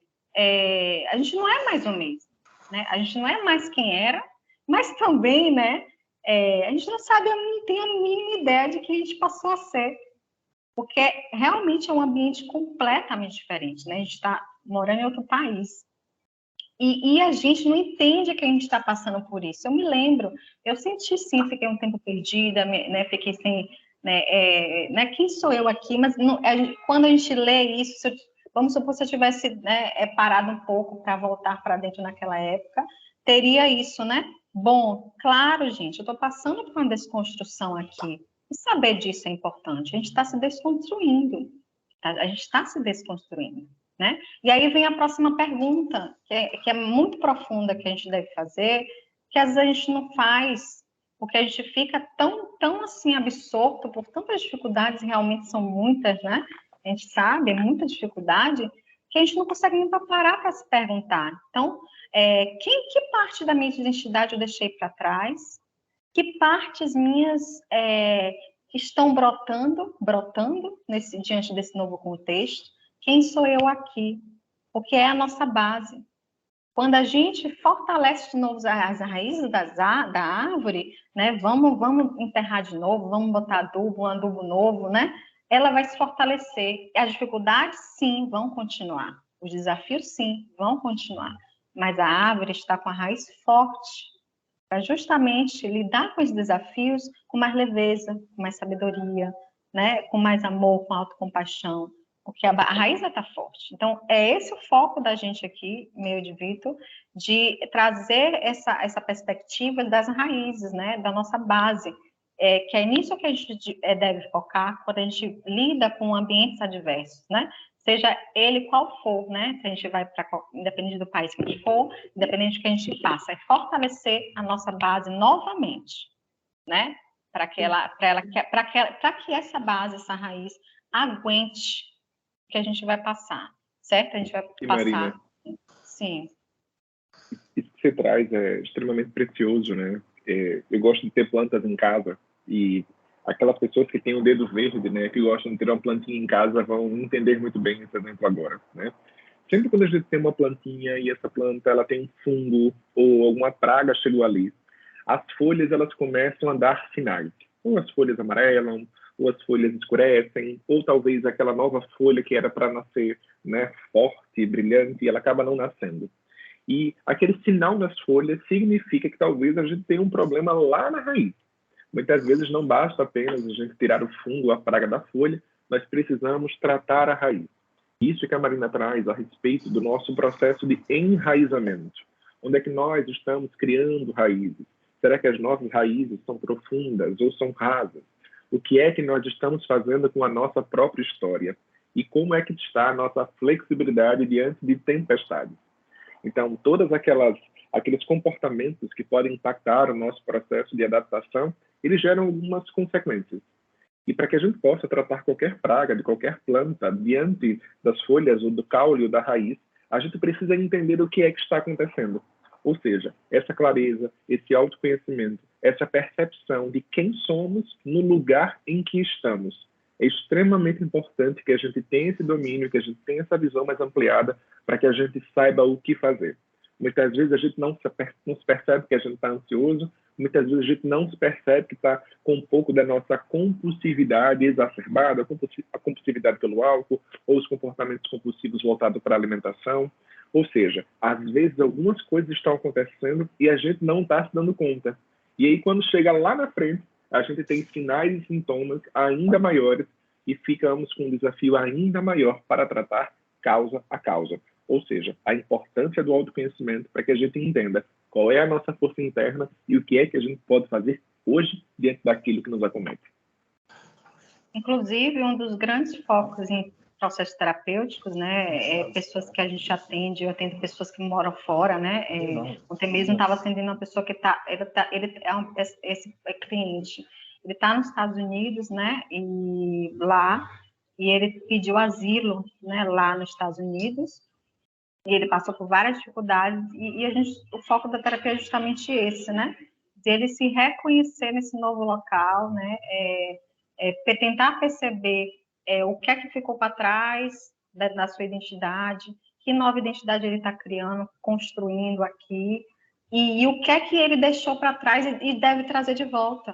B: a gente não é mais o mesmo, né? A gente não é mais quem era, mas também, né, a gente não sabe, não tem a mínima ideia de que a gente passou a ser, porque realmente é um ambiente completamente diferente, né? A gente está morando em outro país. E a gente não entende que a gente está passando por isso. Eu me lembro, eu senti sim, fiquei um tempo perdida, né, fiquei sem, né, quem sou eu aqui? Mas não, quando a gente lê isso, vamos supor se eu tivesse, né, parado um pouco para voltar para dentro naquela época, teria isso, né? Bom, claro, gente, eu estou passando por uma desconstrução aqui. E saber disso é importante. A gente está se desconstruindo. Tá? A gente está se desconstruindo. Né? E aí vem a próxima pergunta, que é muito profunda, que a gente deve fazer, que às vezes a gente não faz, porque a gente fica tão assim, absorto por tantas dificuldades, realmente são muitas, né? A gente sabe, é muita dificuldade, que a gente não consegue nem parar para se perguntar. Então, que parte da minha identidade eu deixei para trás? Que partes minhas estão brotando diante desse novo contexto? Quem sou eu aqui? Porque é a nossa base. Quando a gente fortalece de novo as raízes da árvore, né? Vamos enterrar de novo, vamos botar um adubo novo, né? Ela vai se fortalecer. As dificuldades, sim, vão continuar. Os desafios, sim, vão continuar. Mas a árvore está com a raiz forte para justamente lidar com os desafios com mais leveza, com mais sabedoria, né? Com mais amor, com autocompaixão. Porque a raiz está forte. Então, é esse o foco da gente aqui, meu de Vitor, de trazer essa perspectiva das raízes, né, da nossa base, que é nisso que a gente deve focar quando a gente lida com ambientes adversos, né, seja ele qual for, né, se a gente vai para, independente do país que a gente for, independente do que a gente faça, é fortalecer a nossa base novamente, né, para que essa base, essa raiz, aguente que a gente vai passar, certo? A gente vai passar.
C: Marina,
B: sim.
C: Isso que você traz é extremamente precioso, né? Eu gosto de ter plantas em casa e aquelas pessoas que têm o dedo verde, né, que gostam de ter uma plantinha em casa, vão entender muito bem esse exemplo agora, né? Sempre quando a gente tem uma plantinha e essa planta ela tem um fungo ou alguma praga chegou ali, as folhas elas começam a dar sinais. Ou as folhas amarelam, ou as folhas escurecem, ou talvez aquela nova folha que era para nascer, né, forte, brilhante, ela acaba não nascendo. E aquele sinal nas folhas significa que talvez a gente tenha um problema lá na raiz. Muitas vezes não basta apenas a gente tirar o fungo, a praga da folha, mas precisamos tratar a raiz. Isso que a Marina traz a respeito do nosso processo de enraizamento. Onde é que nós estamos criando raízes? Será que as nossas raízes são profundas ou são rasas? O que é que nós estamos fazendo com a nossa própria história? E como é que está a nossa flexibilidade diante de tempestades? Então, todas aqueles comportamentos que podem impactar o nosso processo de adaptação, eles geram algumas consequências. E para que a gente possa tratar qualquer praga de qualquer planta diante das folhas ou do caule ou da raiz, a gente precisa entender o que é que está acontecendo. Ou seja, essa clareza, esse autoconhecimento, essa percepção de quem somos no lugar em que estamos. É extremamente importante que a gente tenha esse domínio, que a gente tenha essa visão mais ampliada para que a gente saiba o que fazer. muitas vezes a gente não se percebe que a gente está ansioso, muitas vezes a gente não se percebe que está com um pouco da nossa compulsividade exacerbada, a compulsividade pelo álcool, ou os comportamentos compulsivos voltados para a alimentação. Ou seja, às vezes algumas coisas estão acontecendo e a gente não está se dando conta. E aí, quando chega lá na frente, a gente tem sinais e sintomas ainda maiores e ficamos com um desafio ainda maior para tratar causa a causa. Ou seja, a importância do autoconhecimento para que a gente entenda qual é a nossa força interna e o que é que a gente pode fazer hoje diante daquilo que nos acomete.
B: Inclusive, um dos grandes focos em processos terapêuticos, né, pessoas que a gente atende, eu atendo pessoas que moram fora, né, ontem mesmo estava atendendo uma pessoa que esse cliente, ele está nos Estados Unidos, né, e ele pediu asilo, né, lá nos Estados Unidos, e ele passou por várias dificuldades, o foco da terapia é justamente esse, né, de ele se reconhecer nesse novo local, né, tentar perceber o que é que ficou para trás da sua identidade, que nova identidade ele está criando, construindo aqui, e o que é que ele deixou para trás e deve trazer de volta,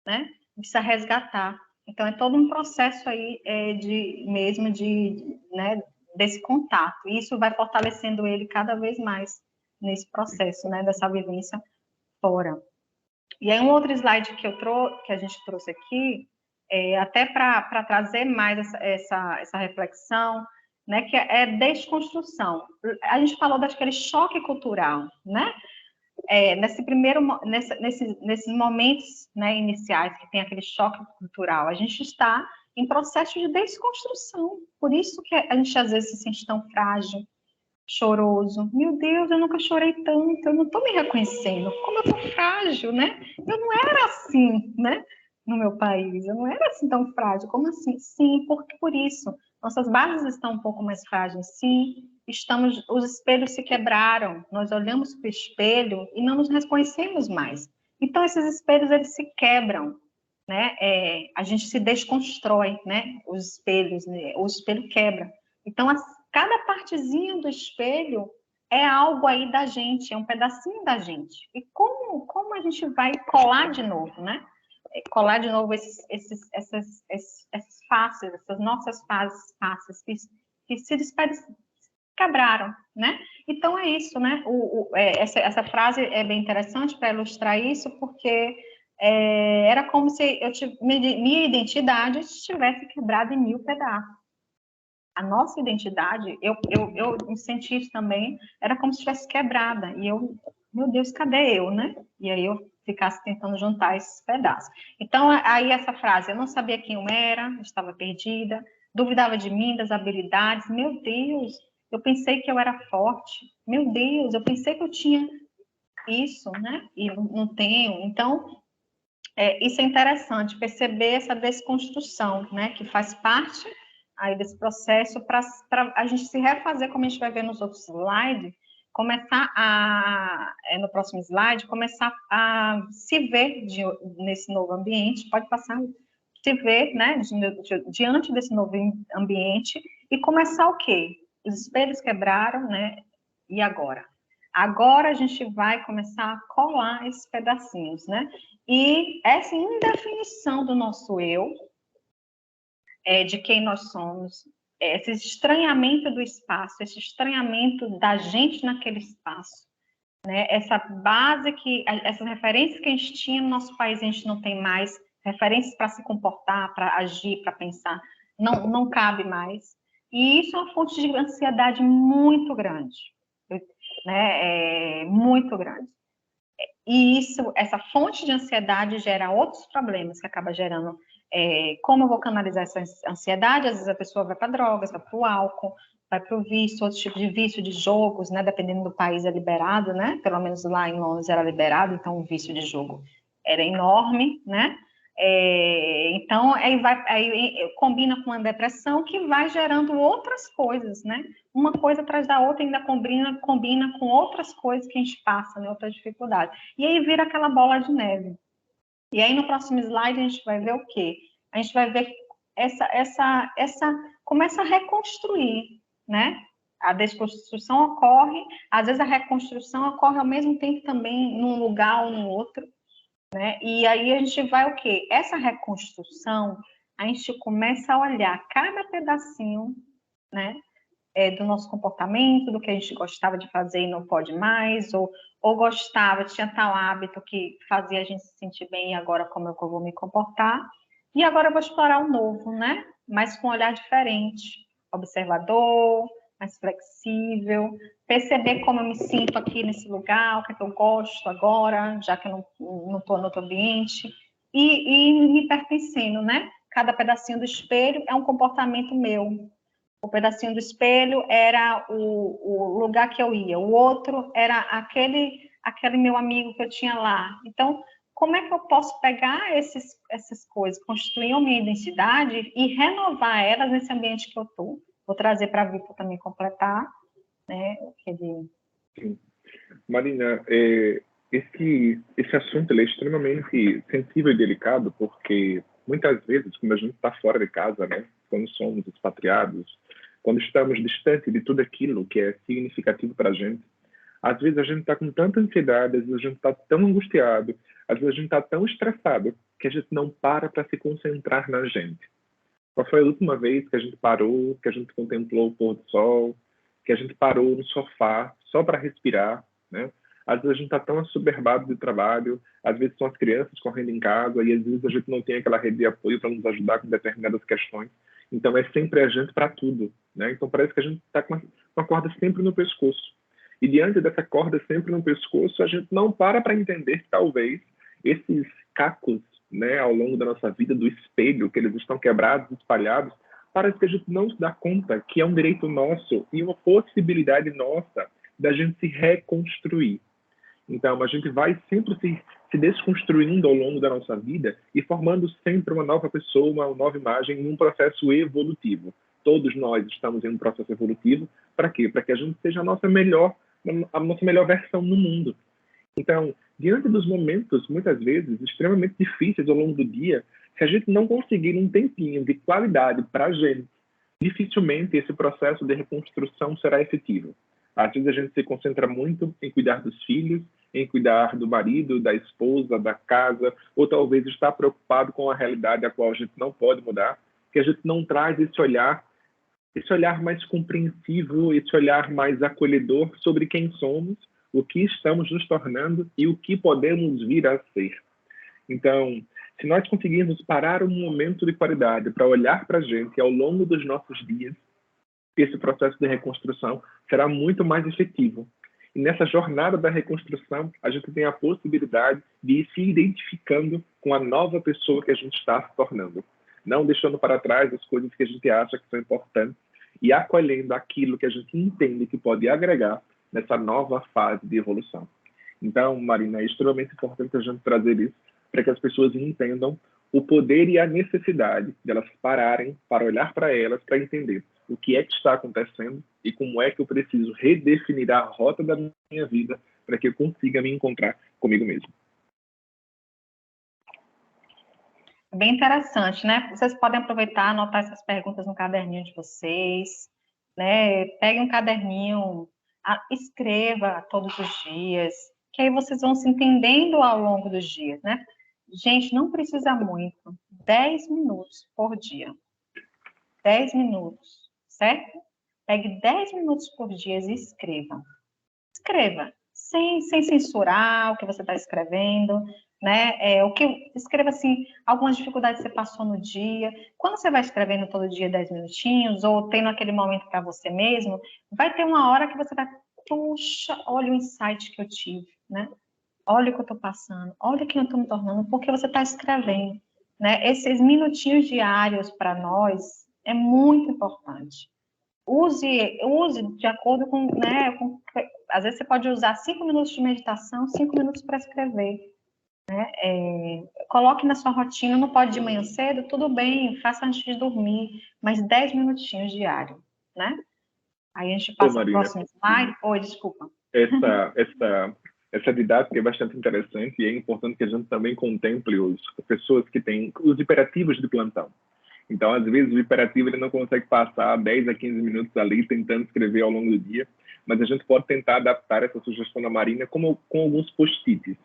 B: né? Precisa resgatar. Então, é todo um processo aí né, desse contato, e isso vai fortalecendo ele cada vez mais nesse processo, né, dessa vivência fora. E aí, um outro slide que a gente trouxe aqui, até para trazer mais essa reflexão, né, que é desconstrução. A gente falou daquele choque cultural, né? Nesses momentos, né, iniciais que tem aquele choque cultural, a gente está em processo de desconstrução. Por isso que a gente às vezes se sente tão frágil, choroso. Meu Deus, eu nunca chorei tanto, eu não estou me reconhecendo. Como eu estou frágil, né? Eu não era assim, né? No meu país, eu não era assim tão frágil. Como assim? Sim, por isso. Nossas bases estão um pouco mais frágeis. Sim, os espelhos se quebraram. Nós olhamos para o espelho e não nos reconhecemos mais. Então, esses espelhos, eles se quebram, né? A gente se desconstrói, né? Os espelhos, né? O espelho quebra. Então, cada partezinha do espelho é algo aí da gente, é um pedacinho da gente. E como a gente vai colar de novo, né? Colar de novo essas faces, essas nossas faces que se quebraram, né? Então é isso, né? Essa frase é bem interessante para ilustrar isso, porque era como se minha identidade estivesse quebrada em 1000 pedaços. A nossa identidade, eu me senti isso também, era como se estivesse quebrada. E meu Deus, cadê eu, né? E aí eu ficasse tentando juntar esses pedaços. Então, aí essa frase, eu não sabia quem eu era, estava perdida, duvidava de mim, das habilidades. Meu Deus, eu pensei que eu era forte. Meu Deus, eu pensei que eu tinha isso, né? E não tenho. Então, isso é interessante, perceber essa desconstrução, né? Que faz parte aí desse processo para a gente se refazer, como a gente vai ver nos outros slides, no próximo slide, começar a se ver nesse novo ambiente, pode passar, se ver, né, diante desse novo ambiente e começar o quê? Os espelhos quebraram, né, e agora? Agora a gente vai começar a colar esses pedacinhos, né? E essa indefinição do nosso eu, de quem nós somos, esse estranhamento do espaço, esse estranhamento da gente naquele espaço, né? Essa base essas referências que a gente tinha no nosso país, a gente não tem mais, referências para se comportar, para agir, para pensar, não cabe mais. E isso é uma fonte de ansiedade muito grande, né? Muito grande. E essa fonte de ansiedade gera outros problemas que acaba gerando. Como eu vou canalizar essa ansiedade? Às vezes a pessoa vai para drogas, vai para o álcool, vai para o vício, outros tipos de vício, de jogos, né? Dependendo do país é liberado, né? Pelo menos lá em Londres era liberado, então o vício de jogo era enorme, né? Então, aí combina com uma depressão que vai gerando outras coisas, né? Uma coisa atrás da outra ainda combina com outras coisas que a gente passa, né? Outras dificuldades. E aí vira aquela bola de neve. E aí no próximo slide a gente vai ver o quê? A gente vai ver começa a reconstruir, né? A desconstrução ocorre, às vezes a reconstrução ocorre ao mesmo tempo também num lugar ou no outro, né? E aí a gente vai o quê? Essa reconstrução, a gente começa a olhar cada pedacinho, né? Do nosso comportamento, do que a gente gostava de fazer e não pode mais, ou gostava, tinha tal hábito que fazia a gente se sentir bem, e agora como é que eu vou me comportar? E agora eu vou explorar um novo, né? Mas com um olhar diferente, observador, mais flexível, perceber como eu me sinto aqui nesse lugar, o que é que eu gosto agora, já que eu não estou no outro ambiente, e me pertencendo, né? Cada pedacinho do espelho é um comportamento meu. O pedacinho do espelho era o lugar que eu ia, o outro era aquele meu amigo que eu tinha lá. Então, como é que eu posso pegar essas coisas, construir uma minha identidade e renovar elas nesse ambiente que eu estou? Vou trazer para a Vitor também completar, né?
C: Sim. Marina, esse assunto ele é extremamente sensível e delicado, porque muitas vezes, quando a gente está fora de casa, né, quando somos expatriados, quando estamos distante de tudo aquilo que é significativo para a gente, às vezes a gente está com tanta ansiedade, às vezes a gente está tão angustiado, às vezes a gente está tão estressado que a gente não para se concentrar na gente. Qual foi a última vez que a gente parou, que a gente contemplou o pôr do sol, que a gente parou no sofá só para respirar, né? Às vezes a gente está tão assoberbado de trabalho, às vezes são as crianças correndo em casa e às vezes a gente não tem aquela rede de apoio para nos ajudar com determinadas questões. Então é sempre a gente para tudo, né? Então parece que a gente está com uma corda sempre no pescoço. E diante dessa corda sempre no pescoço, a gente não para entender que talvez esses cacos, né, ao longo da nossa vida, do espelho, que eles estão quebrados, espalhados, parece que a gente não se dá conta que é um direito nosso e uma possibilidade nossa da gente se reconstruir. Então, a gente vai sempre se desconstruindo ao longo da nossa vida e formando sempre uma nova pessoa, uma nova imagem, num processo evolutivo. Todos nós estamos em um processo evolutivo. Para quê? Para que a gente seja a nossa melhor versão no mundo. Então, diante dos momentos, muitas vezes, extremamente difíceis ao longo do dia, se a gente não conseguir um tempinho de qualidade para a gente, dificilmente esse processo de reconstrução será efetivo. Às vezes a gente se concentra muito em cuidar dos filhos, em cuidar do marido, da esposa, da casa, ou talvez está preocupado com a realidade a qual a gente não pode mudar, que a gente não traz esse olhar mais compreensivo, esse olhar mais acolhedor sobre quem somos, o que estamos nos tornando e o que podemos vir a ser. Então, se nós conseguirmos parar um momento de qualidade para olhar para a gente ao longo dos nossos dias, esse processo de reconstrução será muito mais efetivo. E nessa jornada da reconstrução, a gente tem a possibilidade de ir se identificando com a nova pessoa que a gente está se tornando. Não deixando para trás as coisas que a gente acha que são importantes e acolhendo aquilo que a gente entende que pode agregar nessa nova fase de evolução. Então, Marina, é extremamente importante a gente trazer isso para que as pessoas entendam o poder e a necessidade de elas pararem para olhar para elas, para entender o que é que está acontecendo e como é que eu preciso redefinir a rota da minha vida para que eu consiga me encontrar comigo mesmo.
B: Bem interessante, né? Vocês podem aproveitar, anotar essas perguntas no caderninho de vocês, né? Pegue um caderninho, escreva todos os dias, que aí vocês vão se entendendo ao longo dos dias, né? Gente, não precisa muito, 10 minutos por dia. 10 minutos, certo? Pegue 10 minutos por dia e escreva. Escreva, sem censurar o que você está escrevendo, né? Escreva assim, algumas dificuldades que você passou no dia. Quando você vai escrevendo todo dia 10 minutinhos, ou tendo aquele momento para você mesmo, vai ter uma hora que você vai, puxa, olha o insight que eu tive, né? Olha o que eu estou passando, olha quem eu estou me tornando, porque você está escrevendo, né? Esses minutinhos diários para nós é muito importante. Use de acordo com, né, às vezes você pode usar 5 minutos de meditação, 5 minutos para escrever, né? Coloque na sua rotina, não pode de manhã cedo, tudo bem, faça antes de dormir, mas 10 minutinhos diário, né? Aí a gente passa para o próximo slide. Oi, desculpa.
C: Essa didática é bastante interessante e é importante que a gente também contemple as pessoas que têm os hiperativos de plantão. Então, às vezes, o hiperativo ele não consegue passar 10 a 15 minutos ali tentando escrever ao longo do dia, mas a gente pode tentar adaptar essa sugestão da Marina com alguns post-its.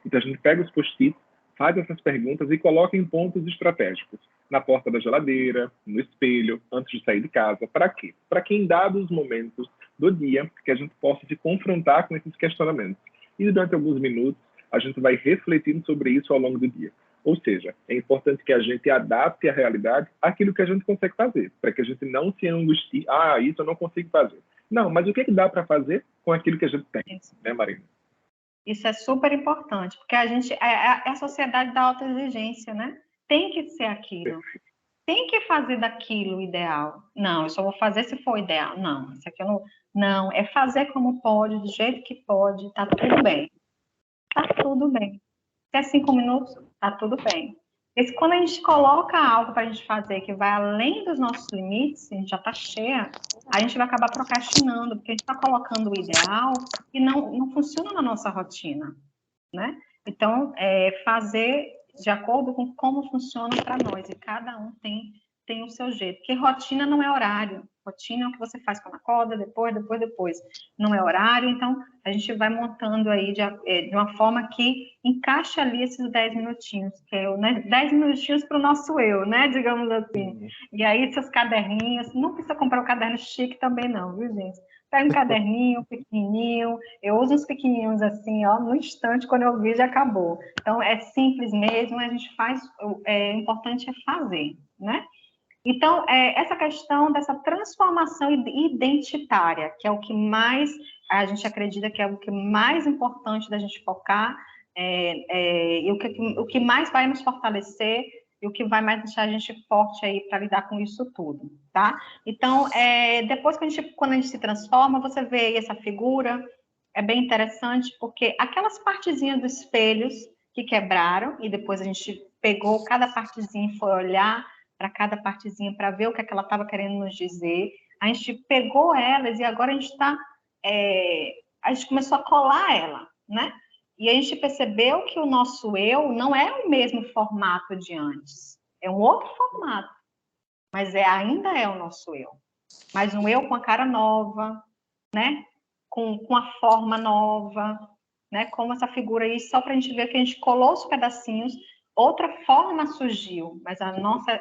C: Então, a gente pega os post-its, faz essas perguntas e coloca em pontos estratégicos. Na porta da geladeira, no espelho, antes de sair de casa. Para quê? Para que em dados momentos do dia que a gente possa se confrontar com esses questionamentos. E durante alguns minutos, a gente vai refletindo sobre isso ao longo do dia. Ou seja, é importante que a gente adapte a realidade àquilo que a gente consegue fazer, para que a gente não se angustie. Isso eu não consigo fazer. Não, mas o que dá para fazer com aquilo que a gente tem, né, Marina?
B: Isso é super importante, porque a gente é a sociedade da autoexigência, né? Tem que ser aquilo. Tem que fazer daquilo o ideal. Não, eu só vou fazer se for ideal. Não, isso aqui eu não. Não, é fazer como pode, do jeito que pode, tá tudo bem. Tá tudo bem. Se é 5 minutos, tá tudo bem. Porque quando a gente coloca algo para a gente fazer que vai além dos nossos limites, a gente já está cheia, a gente vai acabar procrastinando, porque a gente está colocando o ideal e não funciona na nossa rotina, né? Então, fazer de acordo com como funciona para nós, e cada um tem o seu jeito. Porque rotina não é horário. Rotina é o que você faz quando acorda, depois. Não é horário, então a gente vai montando aí de uma forma que encaixe ali esses 10 minutinhos, que é 10 minutinhos para o nosso eu, né? Digamos assim. E aí, seus caderninhos, não precisa comprar um caderno chique também não, viu, gente? Pega um caderninho pequenininho, eu uso uns pequenininhos assim, ó, no instante, quando eu vi, já acabou. Então, é simples mesmo, a gente faz, o importante é fazer, né? Então, essa questão dessa transformação identitária, que é o que mais a gente acredita que é o que mais importante da gente focar, e o que mais vai nos fortalecer e o que vai mais deixar a gente forte aí para lidar com isso tudo, tá? Então, depois que quando a gente se transforma, você vê aí essa figura, é bem interessante, porque aquelas partezinhas dos espelhos que quebraram, e depois a gente pegou cada partezinha e foi olhar para cada partezinha, para ver o que ela estava querendo nos dizer. A gente pegou elas e agora a gente começou a colar ela, né? E a gente percebeu que o nosso eu não é o mesmo formato de antes. É um outro formato, mas ainda é o nosso eu. Mas um eu com a cara nova, né? Com a forma nova, né? Como essa figura aí, só para a gente ver que a gente colou os pedacinhos, outra forma surgiu, mas a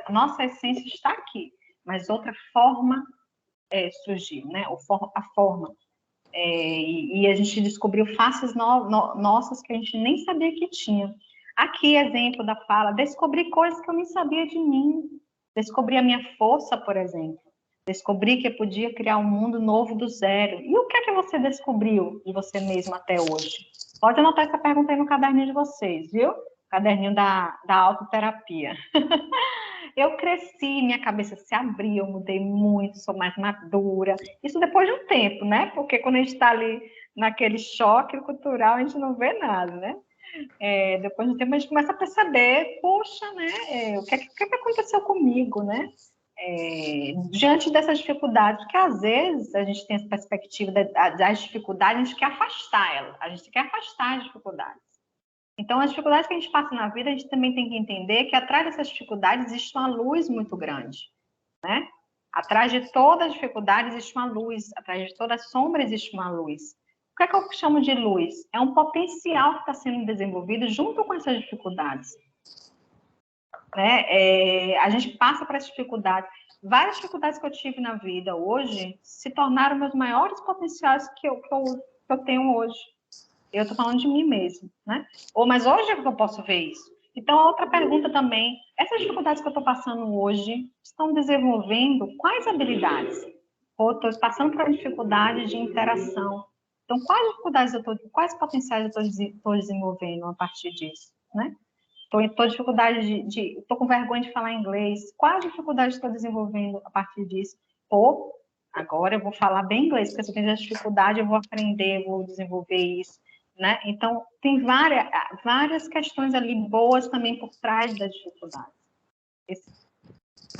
B: nossa essência está aqui, mas outra forma surgiu, né? A forma. E a gente descobriu faces nossas que a gente nem sabia que tinha. Aqui, exemplo da fala, descobri coisas que eu nem sabia de mim. Descobri a minha força, por exemplo. Descobri que eu podia criar um mundo novo do zero. E o que é que você descobriu de você mesmo até hoje? Pode anotar essa pergunta aí no caderninho de vocês, viu? Caderninho da autoterapia. Eu cresci, minha cabeça se abriu, eu mudei muito, sou mais madura. Isso depois de um tempo, né? Porque quando a gente está ali naquele choque cultural, a gente não vê nada, né? Depois de um tempo a gente começa a perceber, poxa, né? O que aconteceu comigo, né? Diante dessas dificuldades, porque às vezes a gente tem essa perspectiva das dificuldades, a gente quer afastar elas, a gente quer afastar as dificuldades. Então, as dificuldades que a gente passa na vida, a gente também tem que entender que atrás dessas dificuldades existe uma luz muito grande, né? Atrás de toda dificuldade existe uma luz, atrás de toda sombra existe uma luz. O que é que eu chamo de luz? É um potencial que está sendo desenvolvido junto com essas dificuldades. Né? A gente passa por essas dificuldades. Várias dificuldades que eu tive na vida hoje se tornaram meus maiores potenciais que eu tenho hoje. Eu estou falando de mim mesmo, né? Mas hoje é que eu posso ver isso. Então, a outra pergunta também, essas dificuldades que eu estou passando hoje estão desenvolvendo quais habilidades? Ou estou passando por uma dificuldade de interação. Então, quais potenciais eu estou desenvolvendo a partir disso, né? Estou com vergonha de falar inglês. Quais dificuldades estou desenvolvendo a partir disso? Agora eu vou falar bem inglês, porque se eu tenho dificuldade, eu vou aprender, vou desenvolver isso. Né? Então, tem várias questões ali boas também por trás das dificuldades. Esse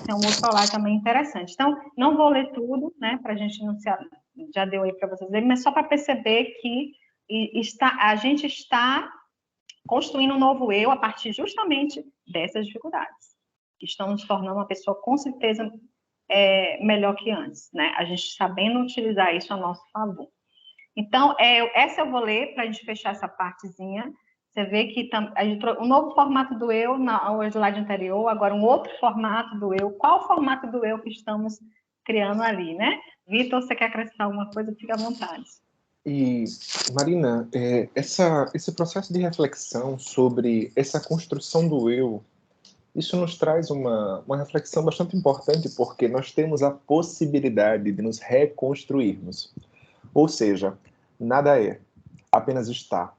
B: é um outro lado também interessante. Então, não vou ler tudo, né, para a gente não se... Já deu aí para vocês verem, mas só para perceber que a gente está construindo um novo eu a partir justamente dessas dificuldades. estamos nos tornando uma pessoa com certeza melhor que antes, né? A gente sabendo utilizar isso a nosso favor. Então, essa eu vou ler para a gente fechar essa partezinha. Você vê que a gente um novo formato do eu no slide anterior, agora um outro formato do eu. Qual o formato do eu que estamos criando ali, né? Vitor, você quer acrescentar alguma coisa? Fica à vontade.
C: E, Marina, esse processo de reflexão sobre essa construção do eu, isso nos traz uma reflexão bastante importante, porque nós temos a possibilidade de nos reconstruirmos. Ou seja, nada é, apenas está.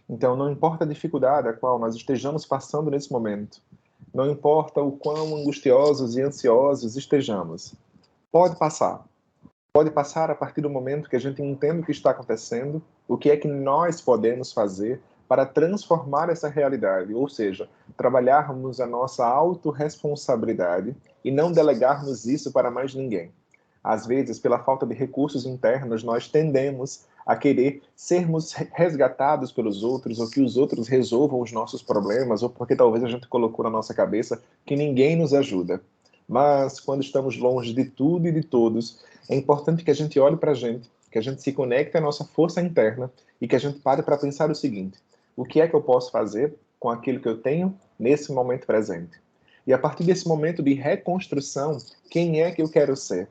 C: Então, não importa a dificuldade a qual nós estejamos passando nesse momento, não importa o quão angustiosos e ansiosos estejamos, pode passar. Pode passar a partir do momento que a gente entende o que está acontecendo, o que é que nós podemos fazer para transformar essa realidade, ou seja, trabalharmos a nossa autorresponsabilidade e não delegarmos isso para mais ninguém. Às vezes, pela falta de recursos internos, nós tendemos a querer sermos resgatados pelos outros, ou que os outros resolvam os nossos problemas, ou porque talvez a gente colocou na nossa cabeça que ninguém nos ajuda. Mas, quando estamos longe de tudo e de todos, é importante que a gente olhe para a gente, que a gente se conecte à nossa força interna e que a gente pare para pensar o seguinte: o que é que eu posso fazer com aquilo que eu tenho nesse momento presente? E a partir desse momento de reconstrução, quem é que eu quero ser?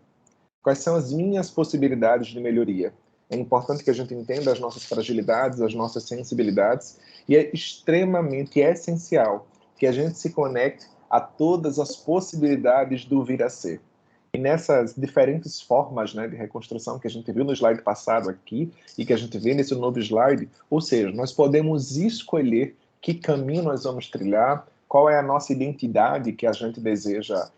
C: Quais são as minhas possibilidades de melhoria? É importante que a gente entenda as nossas fragilidades, as nossas sensibilidades, e é extremamente essencial que a gente se conecte a todas as possibilidades do vir a ser. E nessas diferentes formas, né, de reconstrução que a gente viu no slide passado aqui, e que a gente vê nesse novo slide, ou seja, nós podemos escolher que caminho nós vamos trilhar, qual é a nossa identidade que a gente deseja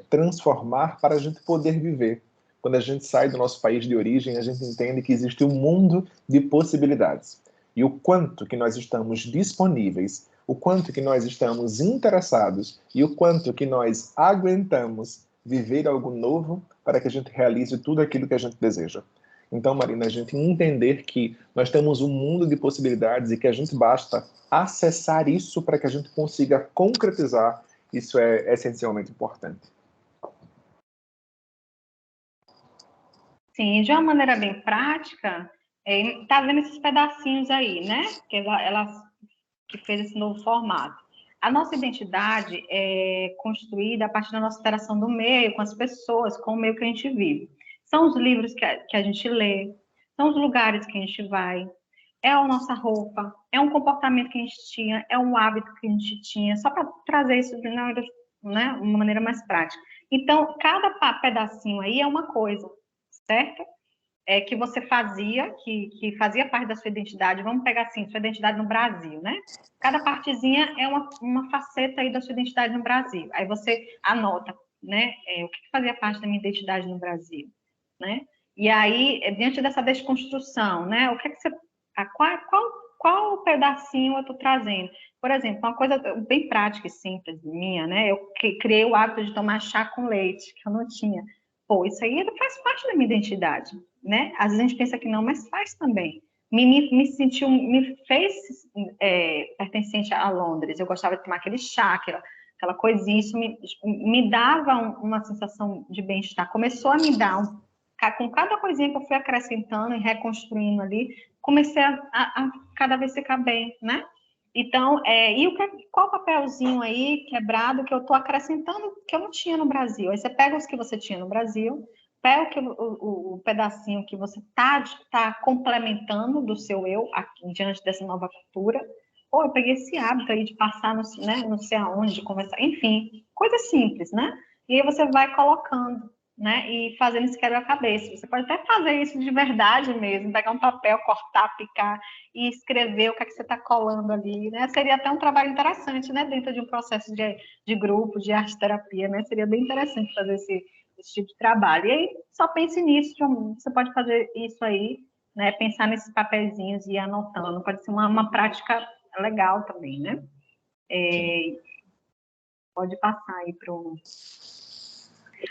C: transformar para a gente poder viver. Quando a gente sai do nosso país de origem, a gente entende que existe um mundo de possibilidades. E o quanto que nós estamos disponíveis, o quanto que nós estamos interessados e o quanto que nós aguentamos viver algo novo para que a gente realize tudo aquilo que a gente deseja. Então, Marina, a gente entender que nós temos um mundo de possibilidades e que a gente basta acessar isso para que a gente consiga concretizar, isso é essencialmente importante.
B: Sim, de uma maneira bem prática, tá vendo esses pedacinhos aí, né? Que ela que fez esse novo formato. A nossa identidade é construída a partir da nossa interação do meio, com as pessoas, com o meio que a gente vive. São os livros que a gente lê, são os lugares que a gente vai, é a nossa roupa, é um comportamento que a gente tinha, é um hábito que a gente tinha, só para trazer isso de uma maneira mais prática. Então, cada pedacinho aí é uma coisa, certo? Que você fazia, que fazia parte da sua identidade, vamos pegar assim, sua identidade no Brasil, né? Cada partezinha é uma faceta aí da sua identidade no Brasil. Aí você anota, né? O que fazia parte da minha identidade no Brasil, né? E aí, diante dessa desconstrução, né? O que é que você... Qual pedacinho eu estou trazendo? Por exemplo, uma coisa bem prática e simples minha, né? Eu criei o hábito de tomar chá com leite, que eu não tinha. Pô, isso aí faz parte da minha identidade, né? Às vezes a gente pensa que não, mas faz também. Me fez pertencente a Londres. Eu gostava de tomar aquele chá, aquela coisinha. Isso me dava uma sensação de bem-estar. Começou a me dar, com cada coisinha que eu fui acrescentando e reconstruindo ali, comecei a cada vez ficar bem, né? Então, qual papelzinho aí quebrado que eu estou acrescentando que eu não tinha no Brasil? Aí você pega os que você tinha no Brasil, pega o pedacinho que você tá complementando do seu eu aqui, diante dessa nova cultura. Pô, eu peguei esse hábito aí de passar não sei aonde, de conversar, enfim, coisa simples, né? E aí você vai colocando, né? E fazendo esse quebra-cabeça. Você pode até fazer isso de verdade mesmo, pegar um papel, cortar, picar e escrever o que é que você está colando ali, né? Seria até um trabalho interessante, né? Dentro de um processo de grupo, de arte-terapia, né? Seria bem interessante fazer esse tipo de trabalho. E aí, só pense nisso, você pode fazer isso aí, né? Pensar nesses papeizinhos e ir anotando. Pode ser uma prática legal também, né? Pode passar aí para o...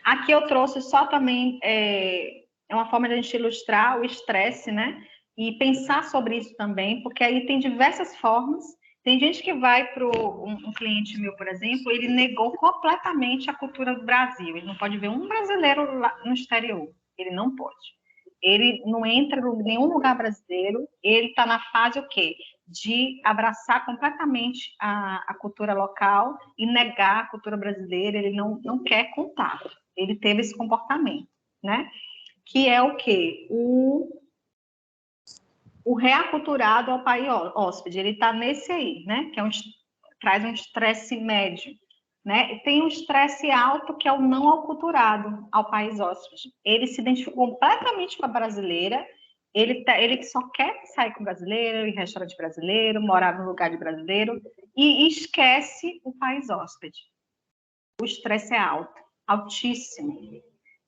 B: Aqui eu trouxe só também, é uma forma de a gente ilustrar o estresse, né? E pensar sobre isso também, porque aí tem diversas formas Tem gente que vai para um cliente meu, por exemplo, ele negou completamente a cultura do Brasil. Ele não pode ver um brasileiro lá no exterior. Ele não pode. Ele não entra em nenhum lugar brasileiro. Ele está na fase o quê? De abraçar completamente a cultura local e negar a cultura brasileira. Ele não quer contato. Ele teve esse comportamento, né? Que é o quê? O reaculturado ao país hóspede, ele está nesse aí, né? Que é traz um estresse médio, né? E tem um estresse alto, que é o não aculturado ao país hóspede. Ele se identificou completamente com a brasileira, ele só quer sair com brasileiro, ir em restaurante brasileiro, morar no lugar de brasileiro, e esquece o país hóspede. O estresse é alto, altíssimo.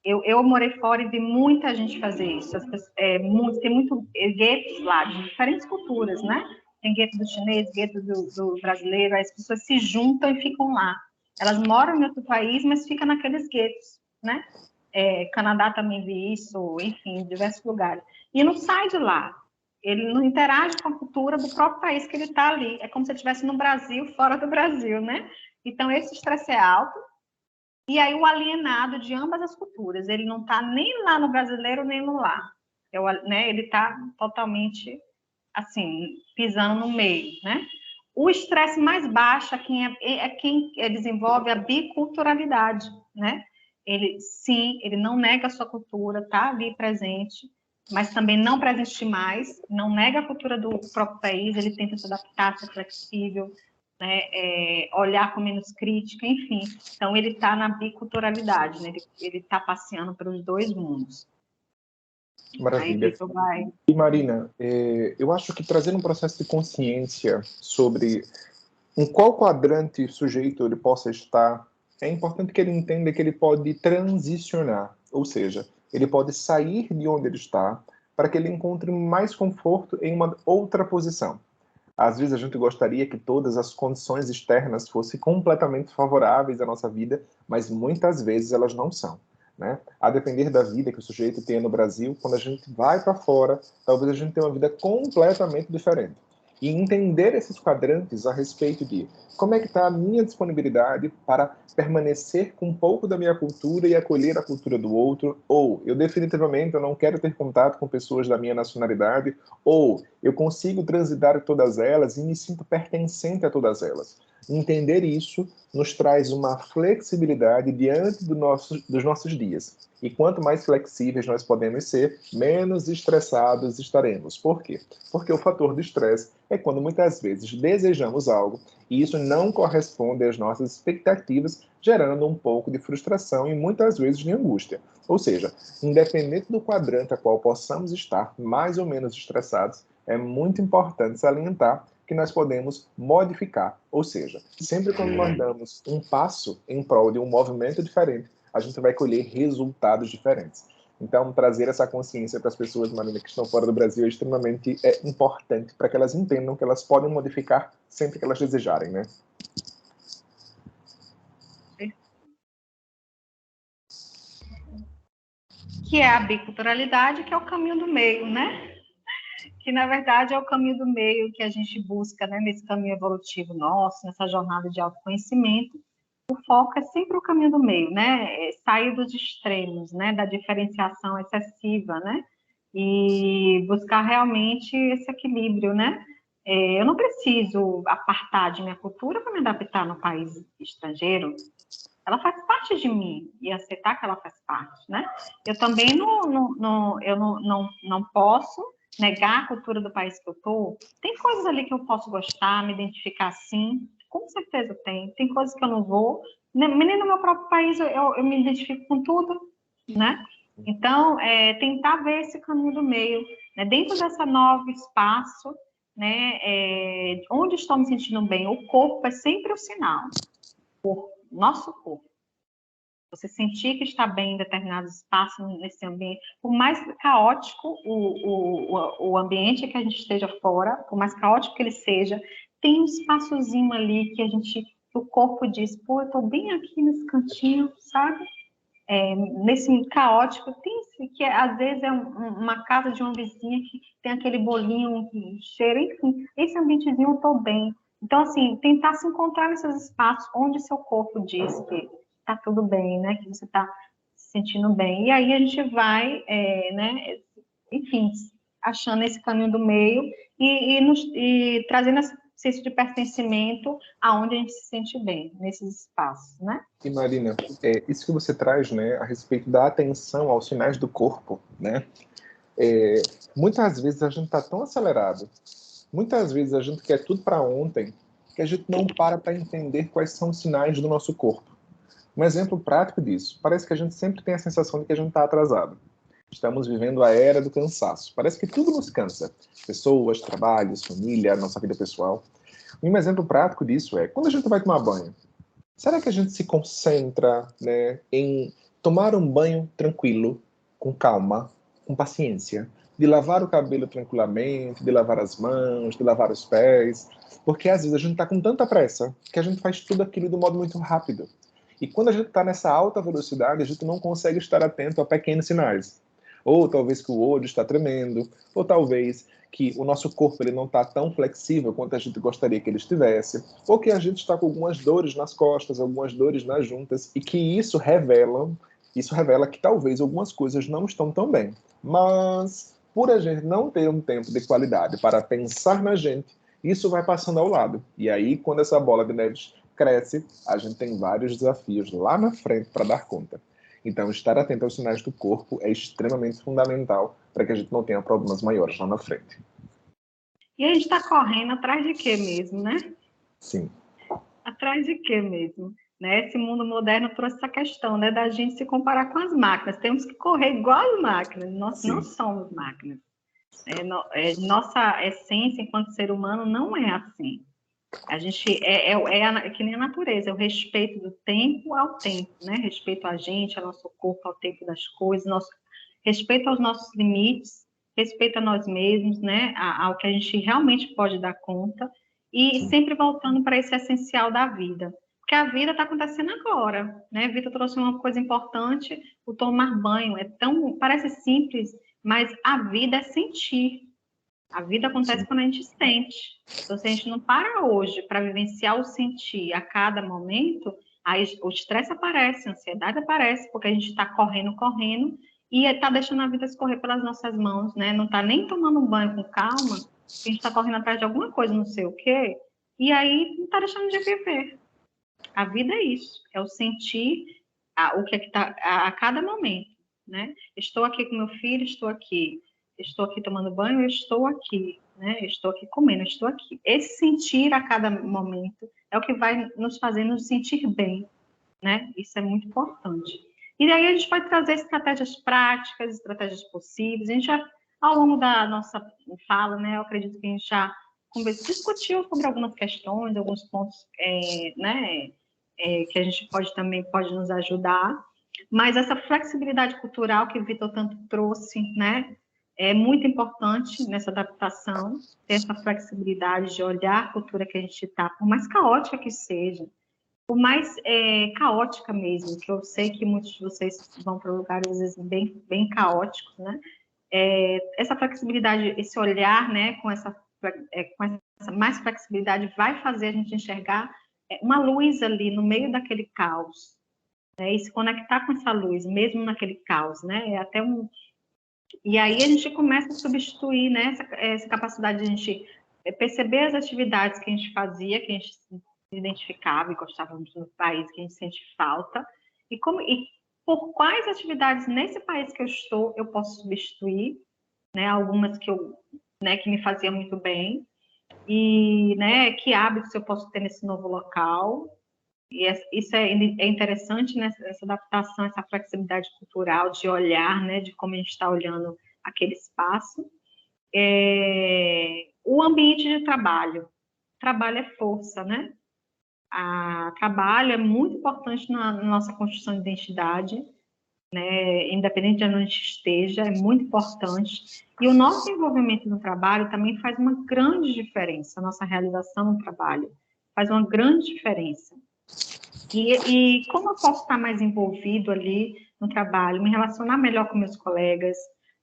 B: Eu morei fora e vi muita gente fazer isso. Tem muito guetos lá, de diferentes culturas, né? Tem gueto do chinês, gueto do brasileiro, aí as pessoas se juntam e ficam lá. Elas moram em outro país, mas ficam naqueles guetos, né? Canadá também vi isso, enfim, em diversos lugares. E não sai de lá. Ele não interage com a cultura do próprio país que ele está ali. É como se ele estivesse no Brasil, fora do Brasil, né? Então, esse estresse é alto. E aí o alienado de ambas as culturas, ele não está nem lá no brasileiro, nem no lá. Né, ele está totalmente, assim, pisando no meio, né? O estresse mais baixo é quem desenvolve a biculturalidade, né? Ele não nega a sua cultura, está ali presente, mas também não presente demais, não nega a cultura do próprio país, ele tenta se adaptar, ser flexível, né, olhar com menos crítica, enfim. Então, ele está na biculturalidade, né? Ele está passeando pelos dois mundos.
D: Maravilha.
B: Aí, vai...
D: E, Marina, eu acho que trazendo um processo de consciência sobre em qual quadrante o sujeito ele possa estar, é importante que ele entenda que ele pode transicionar, ou seja, ele pode sair de onde ele está para que ele encontre mais conforto em uma outra posição. Às vezes a gente gostaria que todas as condições externas fossem completamente favoráveis à nossa vida, mas muitas vezes elas não são, né? A depender da vida que o sujeito tem no Brasil, quando a gente vai para fora, talvez a gente tenha uma vida completamente diferente. E entender esses quadrantes a respeito de como é que está a minha disponibilidade para permanecer com um pouco da minha cultura e acolher a cultura do outro, ou eu definitivamente eu não quero ter contato com pessoas da minha nacionalidade, ou eu consigo transitar todas elas e me sinto pertencente a todas elas. Entender isso nos traz uma flexibilidade diante dos nossos dias. E quanto mais flexíveis nós podemos ser, menos estressados estaremos. Por quê? Porque o fator do estresse é quando muitas vezes desejamos algo e isso não corresponde às nossas expectativas, gerando um pouco de frustração e muitas vezes de angústia. Ou seja, independente do quadrante a qual possamos estar mais ou menos estressados, é muito importante salientar que nós podemos modificar. Ou seja, sempre quando nós damos um passo em prol de um movimento diferente, a gente vai colher resultados diferentes. Então, trazer essa consciência para as pessoas, Marina, que estão fora do Brasil é extremamente importante para que elas entendam que elas podem modificar sempre que elas desejarem, né?
B: Que é a biculturalidade, que é o caminho do meio, né? Que, na verdade, é o caminho do meio que a gente busca, né? Nesse caminho evolutivo nosso, nessa jornada de autoconhecimento. O foco é sempre o caminho do meio, né? Sair dos extremos, né? Da diferenciação excessiva, né? E buscar realmente esse equilíbrio, né? Eu não preciso apartar de minha cultura para me adaptar no país estrangeiro. Ela faz parte de mim e aceitar que ela faz parte, né? Eu também não posso negar a cultura do país que eu estou. Tem coisas ali que eu posso gostar, me identificar sim, com certeza tem. Tem coisas que eu não vou. Nem no meu próprio país eu me identifico com tudo, né? Então, tentar ver esse caminho do meio, né? Dentro dessa novo espaço, né? Onde estou me sentindo bem? O corpo é sempre o sinal. Nosso corpo. Você sentir que está bem em determinado espaço, nesse ambiente, por mais caótico o ambiente que a gente esteja fora, por mais caótico que ele seja, tem um espaçozinho ali que o corpo diz, pô, eu estou bem aqui nesse cantinho, sabe? Nesse caótico, tem que às vezes é uma casa de uma vizinha que tem aquele bolinho, um cheiro, enfim, esse ambientezinho eu estou bem, Então, assim, tentar se encontrar nesses espaços onde seu corpo diz que está tudo bem, né? Que você está se sentindo bem. E aí a gente vai, né? Enfim, achando esse caminho do meio e trazendo esse senso de pertencimento aonde a gente se sente bem, nesses espaços, né?
D: E Marina, isso que você traz, né, a respeito da atenção aos sinais do corpo, né? Muitas vezes a gente está tão acelerado, muitas vezes a gente quer tudo para ontem, que a gente não para entender quais são os sinais do nosso corpo. Um exemplo prático disso, parece que a gente sempre tem a sensação de que a gente está atrasado. Estamos vivendo a era do cansaço. Parece que tudo nos cansa. Pessoas, trabalhos, família, nossa vida pessoal. Um exemplo prático disso é quando a gente vai tomar banho. Será que a gente se concentra, né, em tomar um banho tranquilo, com calma, com paciência, de lavar o cabelo tranquilamente, de lavar as mãos, de lavar os pés? Porque às vezes a gente está com tanta pressa que a gente faz tudo aquilo de um modo muito rápido. E quando a gente está nessa alta velocidade, a gente não consegue estar atento a pequenos sinais. Ou talvez que o olho está tremendo, ou talvez que o nosso corpo ele não está tão flexível quanto a gente gostaria que ele estivesse, ou que a gente está com algumas dores nas costas, algumas dores nas juntas, e que isso revela que talvez algumas coisas não estão tão bem. Mas, por a gente não ter um tempo de qualidade para pensar na gente, isso vai passando ao lado. E aí, quando essa bola de neve cresce, a gente tem vários desafios lá na frente para dar conta. Então, estar atento aos sinais do corpo é extremamente fundamental para que a gente não tenha problemas maiores lá na frente.
B: E a gente está correndo atrás de quê mesmo, né?
D: Sim.
B: Atrás de quê mesmo? Né? Esse mundo moderno trouxe essa questão, né, da gente se comparar com as máquinas. Temos que correr igual as máquinas. Nós não somos máquinas. Nossa essência enquanto ser humano não é assim. A gente é que nem a natureza, é o respeito do tempo ao tempo, né? Respeito a gente, ao nosso corpo, ao tempo das coisas, respeito aos nossos limites, respeito a nós mesmos, né? Ao que a gente realmente pode dar conta, e sempre voltando para esse essencial da vida. Porque a vida está acontecendo agora, né? A vida trouxe uma coisa importante, o tomar banho. Parece simples, mas a vida é sentir. A vida acontece quando a gente sente. Então, se a gente não para hoje para vivenciar o sentir a cada momento, aí o estresse aparece, a ansiedade aparece, porque a gente está correndo, e está deixando a vida escorrer pelas nossas mãos, né? Não está nem tomando um banho com calma, a gente está correndo atrás de alguma coisa, não sei o quê, e aí não está deixando de viver. A vida é isso, é o sentir o que está a cada momento, né? Estou aqui com meu filho, estou aqui tomando banho, eu estou aqui, né? Eu estou aqui comendo, eu estou aqui. Esse sentir a cada momento é o que vai nos fazer nos sentir bem, né? Isso é muito importante. E daí a gente pode trazer estratégias práticas, estratégias possíveis. A gente já, ao longo da nossa fala, né? Eu acredito que a gente já discutiu sobre algumas questões, alguns pontos, né? Que a gente pode nos ajudar. Mas essa flexibilidade cultural que o Vitor tanto trouxe, né? É muito importante nessa adaptação, ter essa flexibilidade de olhar a cultura que a gente está, por mais caótica que seja, por mais caótica mesmo, que eu sei que muitos de vocês vão para lugares, às vezes, bem caóticos, né? Essa flexibilidade, esse olhar, né, com essa mais flexibilidade, vai fazer a gente enxergar uma luz ali no meio daquele caos, né? E se conectar com essa luz, mesmo naquele caos, né? É até E aí a gente começa a substituir, né, essa capacidade de a gente perceber as atividades que a gente fazia, que a gente se identificava e gostávamos no país, que a gente sente falta, e por quais atividades nesse país que eu estou eu posso substituir, né, algumas que me faziam muito bem, e, né, que hábitos eu posso ter nesse novo local. E isso é interessante, né, essa adaptação, essa flexibilidade cultural de olhar, né, de como a gente está olhando aquele espaço. O ambiente de trabalho. Trabalho é força, né? Trabalho é muito importante na nossa construção de identidade, né? Independente de onde a gente esteja, é muito importante. E o nosso envolvimento no trabalho também faz uma grande diferença, a nossa realização no trabalho faz uma grande diferença. E como eu posso estar mais envolvido ali no trabalho, me relacionar melhor com meus colegas,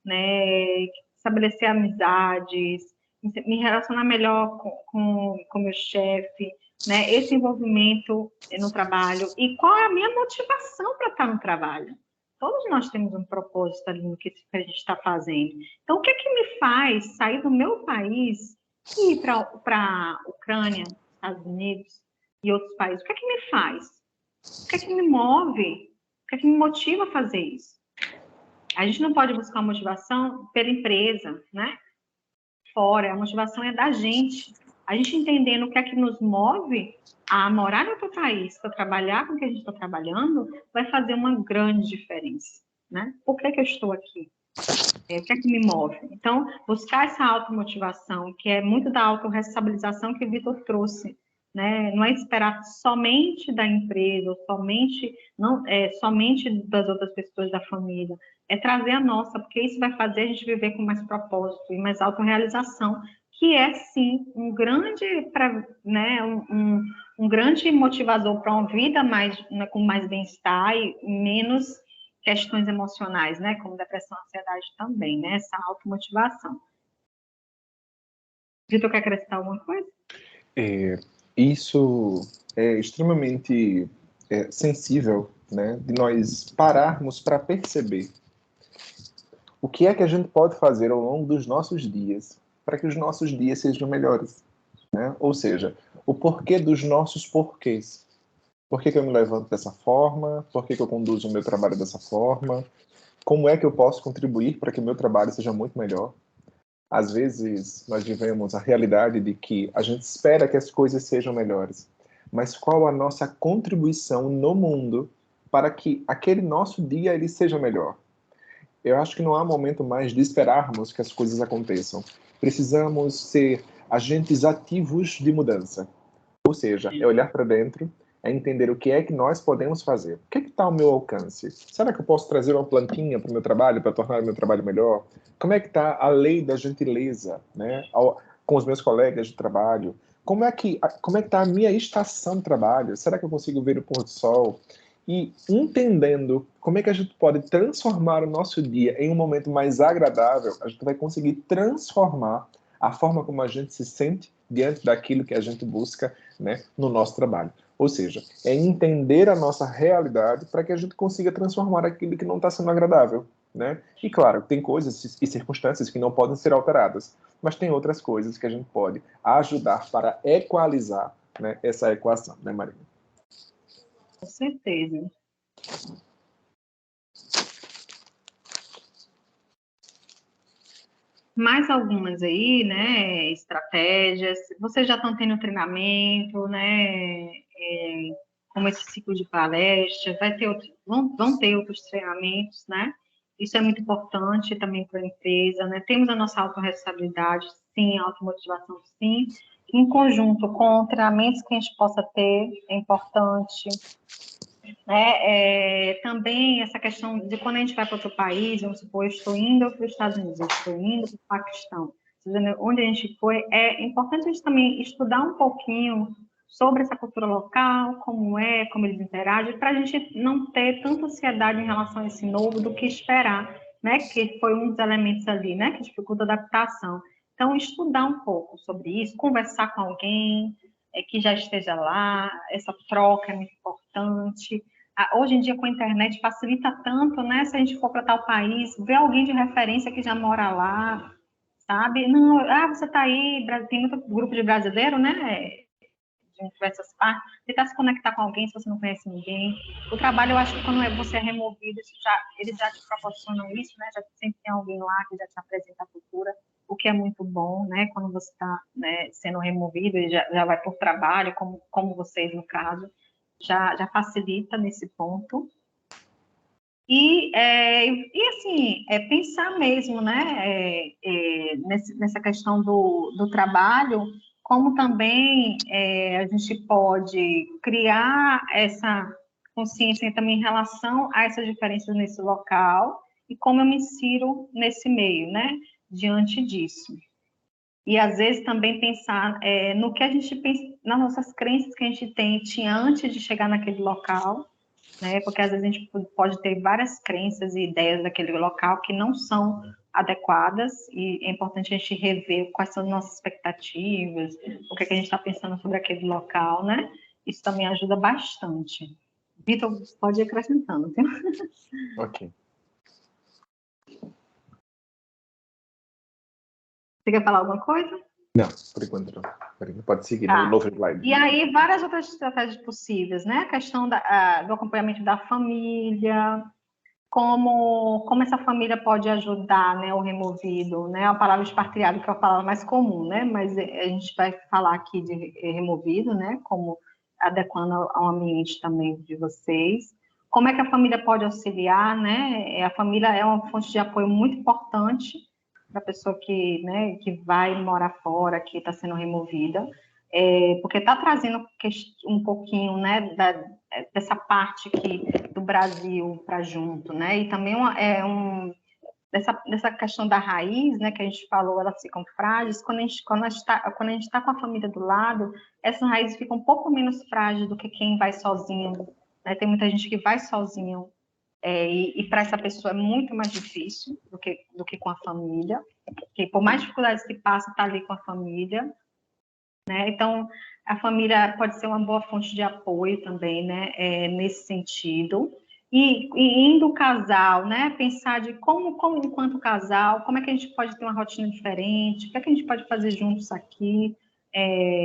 B: né, estabelecer amizades, me relacionar melhor com o meu chefe, né? Esse envolvimento no trabalho e qual é a minha motivação para estar no trabalho. Todos nós temos um propósito ali no que a gente está fazendo. Então, o que é que me faz sair do meu país e ir para a Ucrânia, Estados Unidos e outros países? O que é que me faz? O que é que me move? O que é que me motiva a fazer isso? A gente não pode buscar motivação pela empresa, né? Fora, a motivação é da gente. A gente entendendo o que é que nos move a morar em outro país, para trabalhar com o que a gente está trabalhando, vai fazer uma grande diferença, né? Por que eu estou aqui? O que é que me move? Então, buscar essa automotivação, que é muito da autorresponsabilização que o Vitor trouxe, né? Não é esperar somente da empresa, ou somente das outras pessoas da família, é trazer a nossa, porque isso vai fazer a gente viver com mais propósito e mais autorrealização, que é, sim, um grande, né, um grande motivador para uma vida mais, né, com mais bem-estar e menos questões emocionais, né, como depressão, ansiedade também, né, essa automotivação. Vitor, quer acrescentar alguma coisa?
D: Isso é extremamente sensível, né, de nós pararmos para perceber o que é que a gente pode fazer ao longo dos nossos dias para que os nossos dias sejam melhores, né? Ou seja, o porquê dos nossos porquês. Por que eu me levanto dessa forma? Por que eu conduzo o meu trabalho dessa forma? Como é que eu posso contribuir para que o meu trabalho seja muito melhor? Às vezes, nós vivemos a realidade de que a gente espera que as coisas sejam melhores, mas qual a nossa contribuição no mundo para que aquele nosso dia ele seja melhor? Eu acho que não há momento mais de esperarmos que as coisas aconteçam. Precisamos ser agentes ativos de mudança. Ou seja, é olhar para dentro, é entender o que é que nós podemos fazer. O que é que está ao meu alcance? Será que eu posso trazer uma plantinha para o meu trabalho, para tornar o meu trabalho melhor? Como é que está a lei da gentileza, né? Com os meus colegas de trabalho? Como é que está a minha estação de trabalho? Será que eu consigo ver o pôr do sol? E entendendo como é que a gente pode transformar o nosso dia em um momento mais agradável, a gente vai conseguir transformar a forma como a gente se sente diante daquilo que a gente busca, né, no nosso trabalho. Ou seja, é entender a nossa realidade para que a gente consiga transformar aquilo que não está sendo agradável, né? E claro, tem coisas e circunstâncias que não podem ser alteradas, mas tem outras coisas que a gente pode ajudar para equalizar, né, essa equação, né, Marina?
B: Com certeza. Mais algumas aí, né, estratégias. Vocês já estão tendo treinamento, né, como esse ciclo de palestras, vão ter outros treinamentos, né? Isso é muito importante também para a empresa, né? Temos a nossa autorresponsabilidade, sim, a automotivação, sim, em conjunto com treinamentos que a gente possa ter, é importante. Também essa questão de quando a gente vai para outro país, vamos supor, eu estou indo para os Estados Unidos, eu estou indo para o Paquistão, onde a gente foi, é importante a gente também estudar um pouquinho sobre essa cultura local, como eles interagem, para a gente não ter tanta ansiedade em relação a esse novo do que esperar, né, que foi um dos elementos ali, né, que dificulta a adaptação. Então, estudar um pouco sobre isso, conversar com alguém que já esteja lá, essa troca é muito importante. Hoje em dia, com a internet, facilita tanto, né? Se a gente for para tal país, ver alguém de referência que já mora lá, sabe? Não, você está aí, tem muito grupo de brasileiro, né? De diversas partes, tentar se conectar com alguém se você não conhece ninguém. O trabalho, eu acho que quando você é removido, eles já te proporcionam isso, né? Já sempre tem alguém lá que já te apresenta a cultura, o que é muito bom, né? Quando você está, né, sendo removido e já vai por trabalho, como vocês, no caso, já facilita nesse ponto. E assim, pensar mesmo, né, nessa questão do trabalho, como também a gente pode criar essa consciência também em relação a essas diferenças nesse local e como eu me insiro nesse meio, né, diante disso. E, às vezes, também pensar no que a gente pensa, nas nossas crenças que a gente tinha antes de chegar naquele local, né? Porque, às vezes, a gente pode ter várias crenças e ideias daquele local que não são adequadas, e é importante a gente rever quais são as nossas expectativas, o que é que a gente está pensando sobre aquele local, né? Isso também ajuda bastante. Vitor, pode ir acrescentando, viu?
D: Ok.
B: Você quer falar alguma coisa?
D: Não, por enquanto não. Pode seguir no
B: Tá.
D: novo slide.
B: E aí, várias outras estratégias possíveis, né? A questão do acompanhamento da família, como essa família pode ajudar, né, o removido, né? A palavra expatriado, que é a palavra mais comum, né? Mas a gente vai falar aqui de removido, né? Como adequando ao ambiente também de vocês. Como é que a família pode auxiliar, né? A família é uma fonte de apoio muito importante para a pessoa que, né, que vai morar fora, que está sendo removida, porque está trazendo um pouquinho, né, dessa parte aqui do Brasil para junto, né? E também dessa questão da raiz, né, que a gente falou, elas ficam frágeis. Quando a gente está com a família do lado, essas raízes ficam um pouco menos frágeis do que quem vai sozinho, né? Tem muita gente que vai sozinho, e para essa pessoa é muito mais difícil do que com a família, porque por mais dificuldades que passa, está ali com a família, né? Então, a família pode ser uma boa fonte de apoio também, né? Nesse sentido. E indo o casal, né? Pensar de como, enquanto casal, como é que a gente pode ter uma rotina diferente, o que é que a gente pode fazer juntos aqui,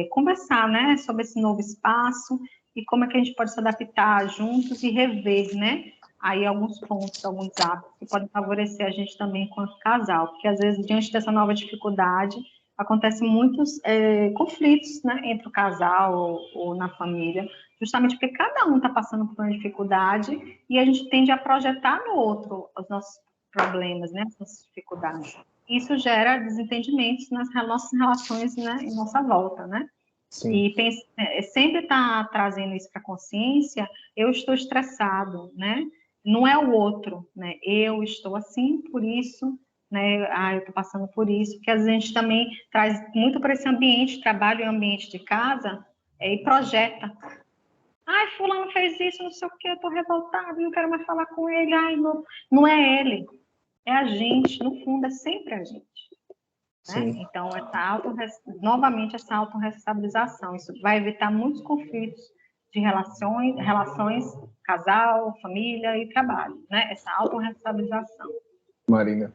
B: conversar, né? Sobre esse novo espaço e como é que a gente pode se adaptar juntos e rever, né? Aí alguns pontos, alguns hábitos que podem favorecer a gente também enquanto casal, porque às vezes, diante dessa nova dificuldade, acontecem muitos conflitos, né, entre o casal ou na família, justamente porque cada um está passando por uma dificuldade e a gente tende a projetar no outro os nossos problemas, né, as nossas dificuldades. Isso gera desentendimentos nas nossas relações, né, em nossa volta, né?
D: Sim.
B: E sempre estar trazendo isso para a consciência, eu estou estressado, né? Não é o outro, né? Eu estou assim, por isso, né? Eu estou passando por isso, porque às vezes a gente também traz muito para esse ambiente, trabalho e ambiente de casa, e projeta. Ai, fulano fez isso, não sei o que, eu estou revoltado, não quero mais falar com ele. Ai, não é ele, é a gente, no fundo é sempre a gente. Né? Então, novamente, essa autorresponsabilização, isso vai evitar muitos conflitos de relações casal, família e trabalho, né? Essa autorresponsabilização.
D: Marina,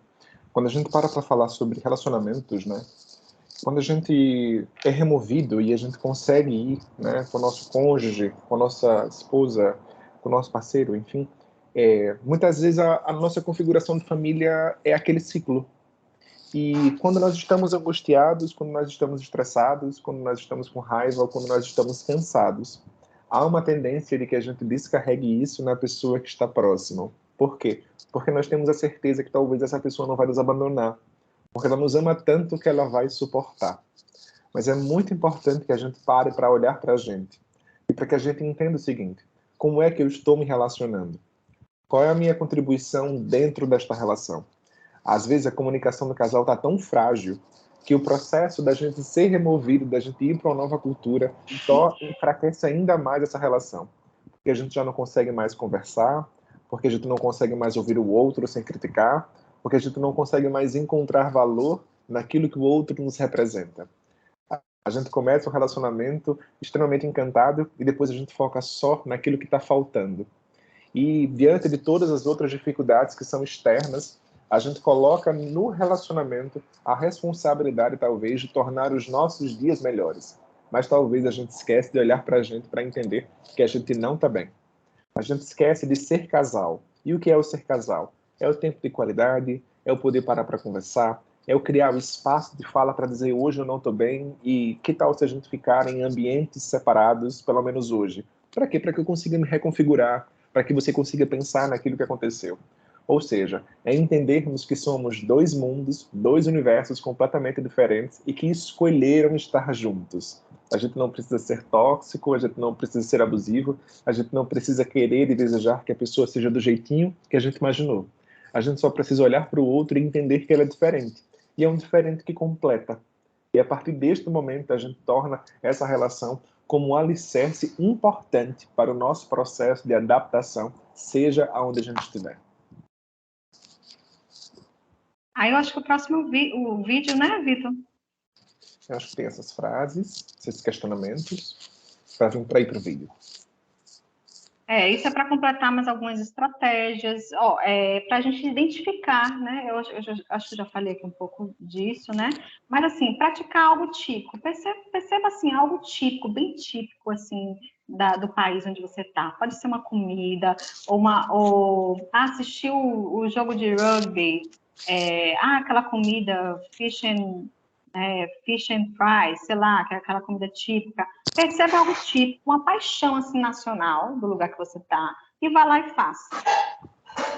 D: quando a gente para falar sobre relacionamentos, né? Quando a gente é removido e a gente consegue ir, né, com o nosso cônjuge, com a nossa esposa, com o nosso parceiro, enfim, muitas vezes a nossa configuração de família é aquele ciclo. E quando nós estamos angustiados, quando nós estamos estressados, quando nós estamos com raiva ou quando nós estamos cansados, há uma tendência de que a gente descarregue isso na pessoa que está próxima. Por quê? Porque nós temos a certeza que talvez essa pessoa não vai nos abandonar, porque ela nos ama tanto que ela vai suportar. Mas é muito importante que a gente pare para olhar para a gente e para que a gente entenda o seguinte: como é que eu estou me relacionando? Qual é a minha contribuição dentro desta relação? Às vezes a comunicação do casal está tão frágil que o processo da gente ser removido, da gente ir para uma nova cultura, só enfraquece ainda mais essa relação. Porque a gente já não consegue mais conversar, porque a gente não consegue mais ouvir o outro sem criticar, porque a gente não consegue mais encontrar valor naquilo que o outro nos representa. A gente começa um relacionamento extremamente encantado e depois a gente foca só naquilo que está faltando. E diante de todas as outras dificuldades que são externas, a gente coloca no relacionamento a responsabilidade, talvez, de tornar os nossos dias melhores. Mas talvez a gente esquece de olhar para a gente para entender que a gente não está bem. A gente esquece de ser casal. E o que é o ser casal? É o tempo de qualidade, é o poder parar para conversar, é o criar o espaço de fala para dizer hoje eu não estou bem e que tal se a gente ficar em ambientes separados, pelo menos hoje? Para quê? Para que eu consiga me reconfigurar, para que você consiga pensar naquilo que aconteceu. Ou seja, é entendermos que somos dois mundos, dois universos completamente diferentes e que escolheram estar juntos. A gente não precisa ser tóxico, a gente não precisa ser abusivo, a gente não precisa querer e desejar que a pessoa seja do jeitinho que a gente imaginou. A gente só precisa olhar para o outro e entender que ele é diferente. E é um diferente que completa. E a partir deste momento a gente torna essa relação como um alicerce importante para o nosso processo de adaptação, seja aonde a gente estiver.
B: Aí eu acho que o próximo o vídeo, né, Vitor?
D: Eu acho que tem essas frases, esses questionamentos, para ir para o vídeo.
B: Isso é para completar mais algumas estratégias, para a gente identificar, né? Eu acho que já falei aqui um pouco disso, né? Mas assim, praticar algo típico, perceba assim, algo típico, bem típico assim do país onde você está. Pode ser uma comida, ou assistir o jogo de rugby, aquela comida fish and fries, sei lá, que é aquela comida típica. Perceba algo típico, uma paixão assim nacional do lugar que você está e vá lá e faça.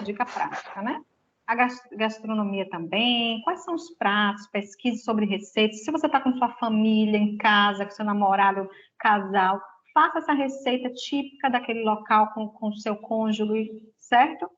B: Dica prática, né? A gastronomia também, quais são os pratos, pesquise sobre receitas. Se você está com sua família em casa, com seu namorado, casal, faça essa receita típica daquele local com o seu cônjuge, certo?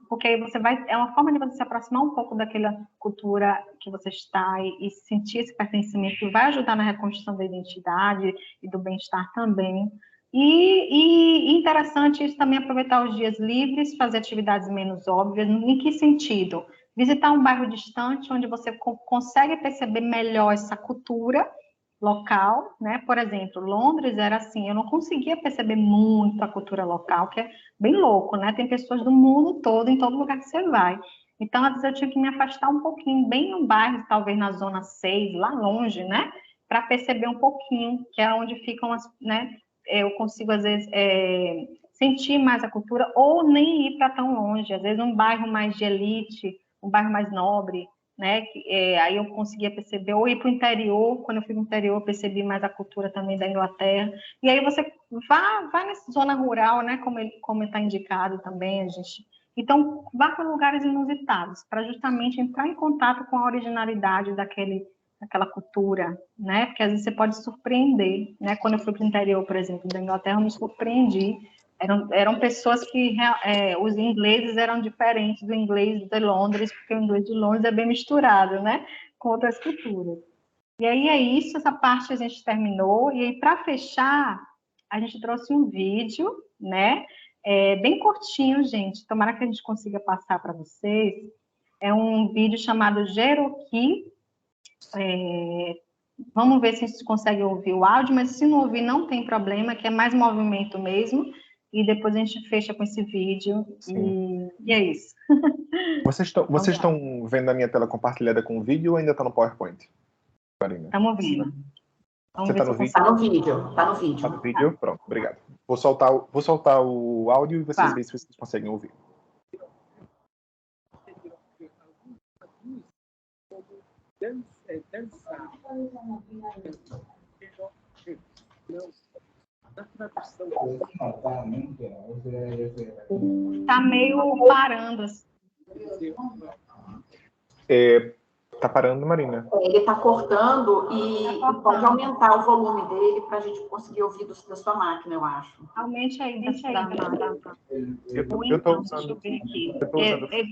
B: Porque aí é uma forma de você se aproximar um pouco daquela cultura que você está e sentir esse pertencimento, que vai ajudar na reconstrução da identidade e do bem-estar também. E interessante isso também, aproveitar os dias livres, fazer atividades menos óbvias. Em que sentido? Visitar um bairro distante, onde você consegue perceber melhor essa cultura local, né? Por exemplo, Londres era assim, eu não conseguia perceber muito a cultura local, que é bem louco, né? Tem pessoas do mundo todo, em todo lugar que você vai. Então, às vezes eu tinha que me afastar um pouquinho, bem no bairro, talvez na zona 6, lá longe, né? Para perceber um pouquinho, que é onde ficam as, né? Eu consigo, às vezes, sentir mais a cultura, ou nem ir para tão longe. Às vezes, um bairro mais de elite, um bairro mais nobre, né? Aí eu conseguia perceber, ou ir para o interior. Quando eu fui para o interior, eu percebi mais a cultura também da Inglaterra. E aí você vá nessa zona rural, né? Como está indicado também, a gente. Então, vá para lugares inusitados, para justamente entrar em contato com a originalidade daquela cultura, né? Porque às vezes você pode surpreender, né? Quando eu fui para o interior, por exemplo, da Inglaterra, eu me surpreendi. Eram pessoas que os ingleses eram diferentes do inglês de Londres, porque o inglês de Londres é bem misturado, né? Com outras culturas. E aí é isso, essa parte a gente terminou. E aí, para fechar, a gente trouxe um vídeo, né? Bem curtinho, gente. Tomara que a gente consiga passar para vocês. É um vídeo chamado Cherokee. Vamos ver se a gente consegue ouvir o áudio, mas se não ouvir, não tem problema, que é mais movimento mesmo. E depois a gente fecha com esse vídeo. E é isso.
D: Vocês estão vendo a minha tela compartilhada com o vídeo ou ainda está no PowerPoint, Marina?
B: Estamos vendo.
D: Você está no vídeo?
A: Está no vídeo. Está no vídeo.
D: Está no vídeo? Pronto, obrigado. Vou soltar o áudio e vocês veem se vocês conseguem ouvir.
E: Dançar. Na tradução.
B: Está meio parando.
D: Está parando, Marina?
A: Ele está cortando e pode aumentar o volume dele para a gente conseguir ouvir da sua máquina, eu acho.
B: Aumente aí, deixa aí.
D: Eu estou usando.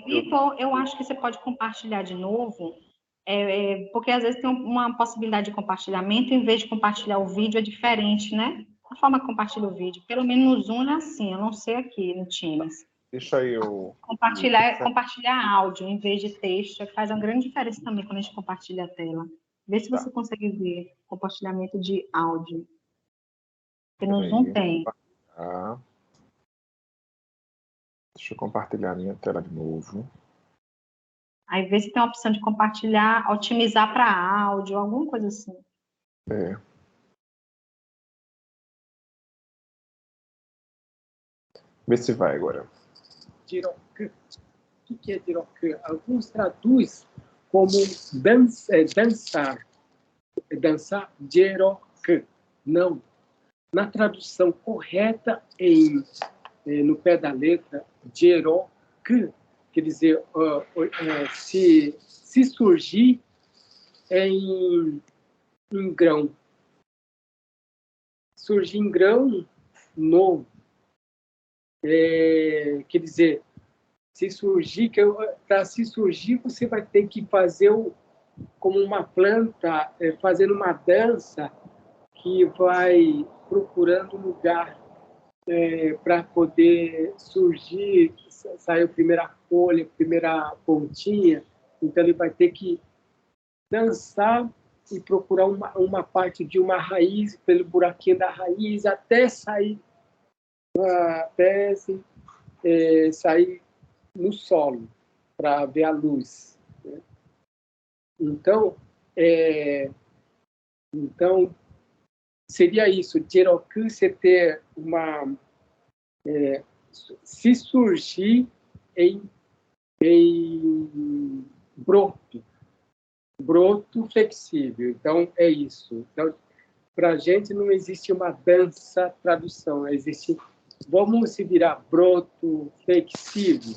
B: Vitor, eu acho que você pode compartilhar de novo, porque às vezes tem uma possibilidade de compartilhamento, em vez de compartilhar o vídeo, é diferente, né? A forma que compartilha o vídeo. Pelo menos no Zoom é assim, eu não sei aqui no Teams.
D: Deixa eu...
B: Compartilhar áudio em vez de texto faz uma grande diferença também quando a gente compartilha a tela. Vê se você consegue ver compartilhamento de áudio. Porque no Zoom tem.
D: Deixa eu compartilhar a minha tela de novo.
B: Aí vê se tem a opção de compartilhar, otimizar para áudio, alguma coisa assim.
D: Vê se vai agora.
E: Cherokee. O que é Cherokee? Alguns traduz como dançar. Dançar Cherokee. Não. Na tradução correta, no pé da letra, Cherokee, quer dizer, se surgir em grão. Surgir em grão novo. Quer dizer, para se surgir, você vai ter que fazer como uma planta, fazendo uma dança que vai procurando lugar para poder surgir, sair a primeira folha, a primeira pontinha. Então, ele vai ter que dançar e procurar uma parte de uma raiz, pelo buraquinho da raiz, até sair, sair no solo, para ver a luz, né? Então, seria isso, Cherokee você ter se surgir em broto flexível. Então, é isso. Então, para a gente não existe uma dança tradução, existe, vamos se virar broto flexível.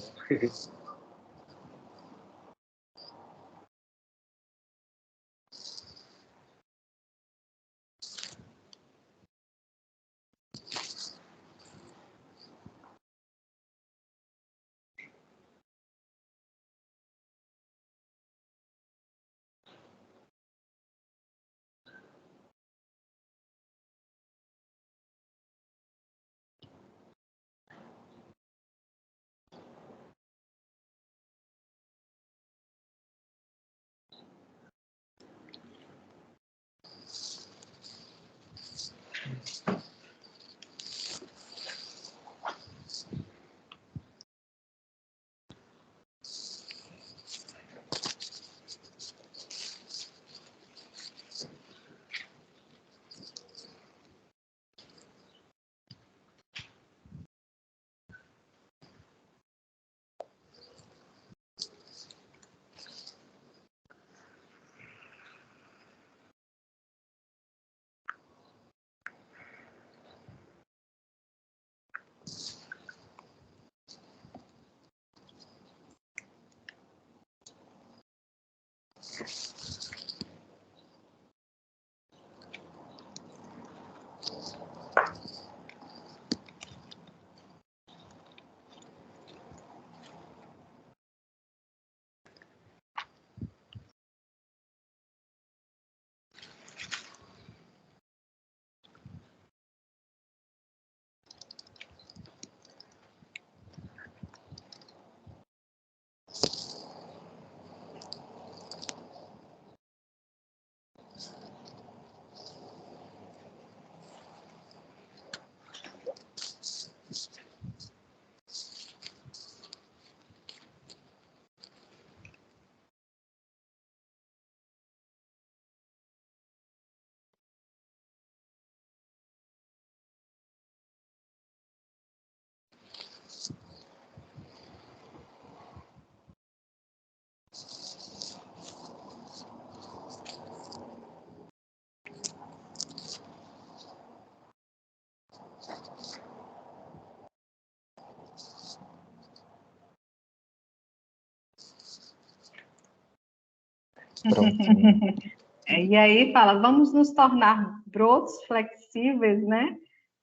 B: E aí fala, vamos nos tornar brotos flexíveis, né?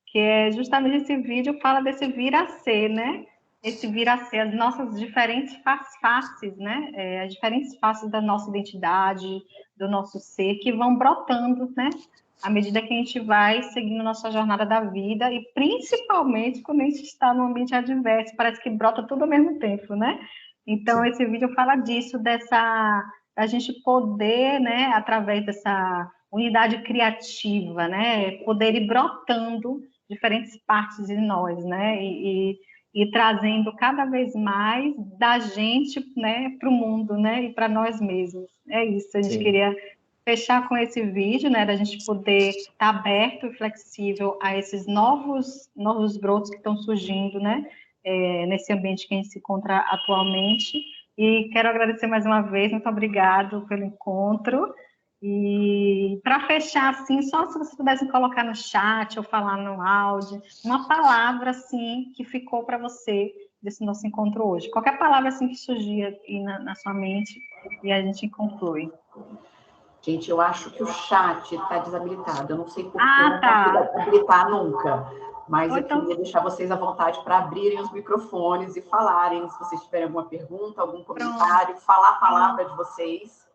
B: Que é justamente esse vídeo fala desse vir a ser, né? Esse vir a ser, as nossas diferentes faces, né? As diferentes faces da nossa identidade, do nosso ser, que vão brotando, né? À medida que a gente vai seguindo nossa jornada da vida, e principalmente quando a gente está num ambiente adverso, parece que brota tudo ao mesmo tempo, né? Então, esse vídeo fala disso, da gente poder, né, através dessa unidade criativa, né, poder ir brotando diferentes partes de nós, né, e trazendo cada vez mais da gente, né, para o mundo, né, e para nós mesmos. É isso, a gente queria fechar com esse vídeo, né, da gente poder estar aberto e flexível a esses novos brotos que estão surgindo, né, nesse ambiente que a gente se encontra atualmente. E quero agradecer mais uma vez, muito obrigado pelo encontro. E para fechar, assim, só se vocês pudessem colocar no chat ou falar no áudio, uma palavra, assim, que ficou para você desse nosso encontro hoje. Qualquer palavra, assim, que surgir aí na sua mente e a gente conclui.
A: Gente, eu acho que o chat está desabilitado. Eu não sei por que não
B: tá.
A: consigo habilitar nunca. Mas eu
B: então,
A: queria deixar vocês à vontade para abrirem os microfones e falarem, se vocês tiverem alguma pergunta, algum comentário, falar a palavra de vocês.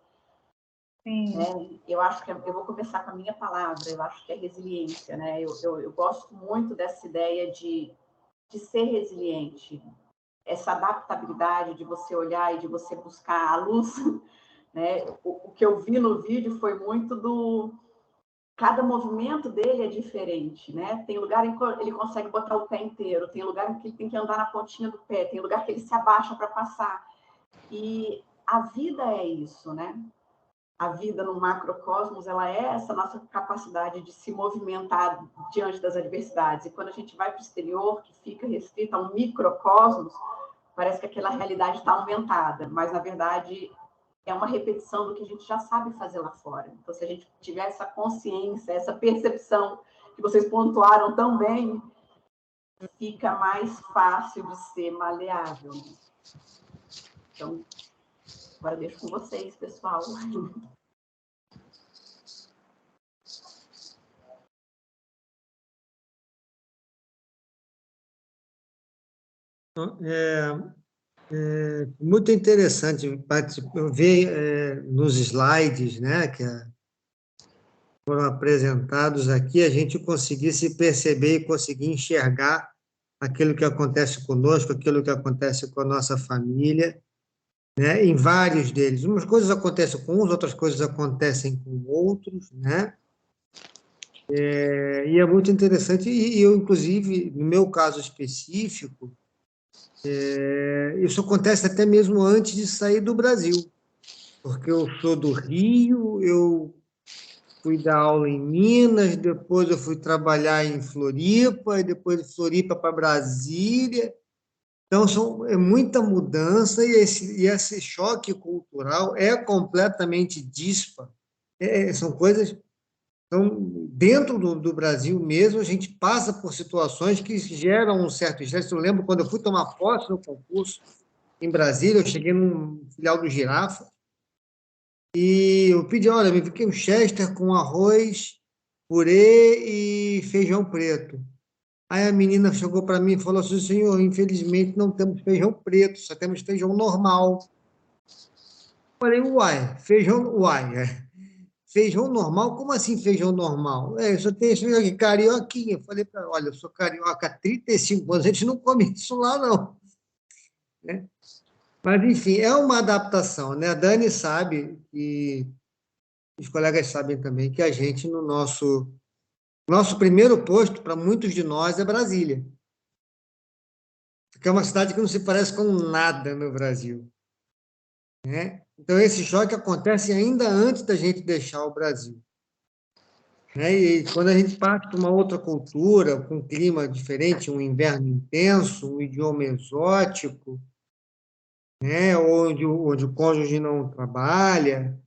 B: Sim.
A: Eu acho que eu vou começar com a minha palavra, eu acho que é resiliência, né? Eu gosto muito dessa ideia de ser resiliente, essa adaptabilidade de você olhar e de você buscar a luz, né? O que eu vi no vídeo foi muito do... Cada movimento dele é diferente, né? Tem lugar em que ele consegue botar o pé inteiro, tem lugar em que ele tem que andar na pontinha do pé, tem lugar que ele se abaixa para passar. E a vida é isso, né? A vida no macrocosmos, ela é essa nossa capacidade de se movimentar diante das adversidades. E quando a gente vai para o exterior, que fica restrita a um microcosmos, parece que aquela realidade está aumentada, mas, na verdade, é uma repetição do que a gente já sabe fazer lá fora. Então, se a gente tiver essa consciência, essa percepção que vocês pontuaram tão bem, fica mais fácil de ser maleável. Então, agora deixo com vocês, pessoal.
F: Muito interessante ver nos slides, né, que foram apresentados aqui, a gente conseguisse perceber e conseguir enxergar aquilo que acontece conosco, aquilo que acontece com a nossa família, né, em vários deles. Umas coisas acontecem com uns, outras coisas acontecem com outros, né? E é muito interessante, e eu, inclusive, no meu caso específico, isso acontece até mesmo antes de sair do Brasil, porque eu sou do Rio, eu fui dar aula em Minas, depois eu fui trabalhar em Floripa, e depois de Floripa para Brasília. Então, é muita mudança, e esse choque cultural é completamente disparo. São coisas... Então, dentro do Brasil mesmo, a gente passa por situações que geram um certo estresse. Eu lembro quando eu fui tomar posse no concurso em Brasília, eu cheguei num filial do Girafa, e eu pedi, olha, me fiquei um Chester com arroz, purê e feijão preto. Aí a menina chegou para mim e falou assim, senhor, infelizmente não temos feijão preto, só temos feijão normal. Eu falei, feijão normal? Como assim feijão normal? Eu só tenho esse feijão aqui, carioquinha. Eu falei para ela, olha, eu sou carioca há 35 anos, a gente não come isso lá, não. Né? Mas, enfim, é uma adaptação, né? A Dani sabe, e os colegas sabem também, que a gente, no nosso primeiro posto, para muitos de nós, é Brasília. Porque é uma cidade que não se parece com nada no Brasil. Né? Então, esse choque acontece ainda antes da gente deixar o Brasil. Né? E quando a gente parte para uma outra cultura, com um clima diferente, um inverno intenso, um idioma exótico, né? onde o cônjuge não trabalha,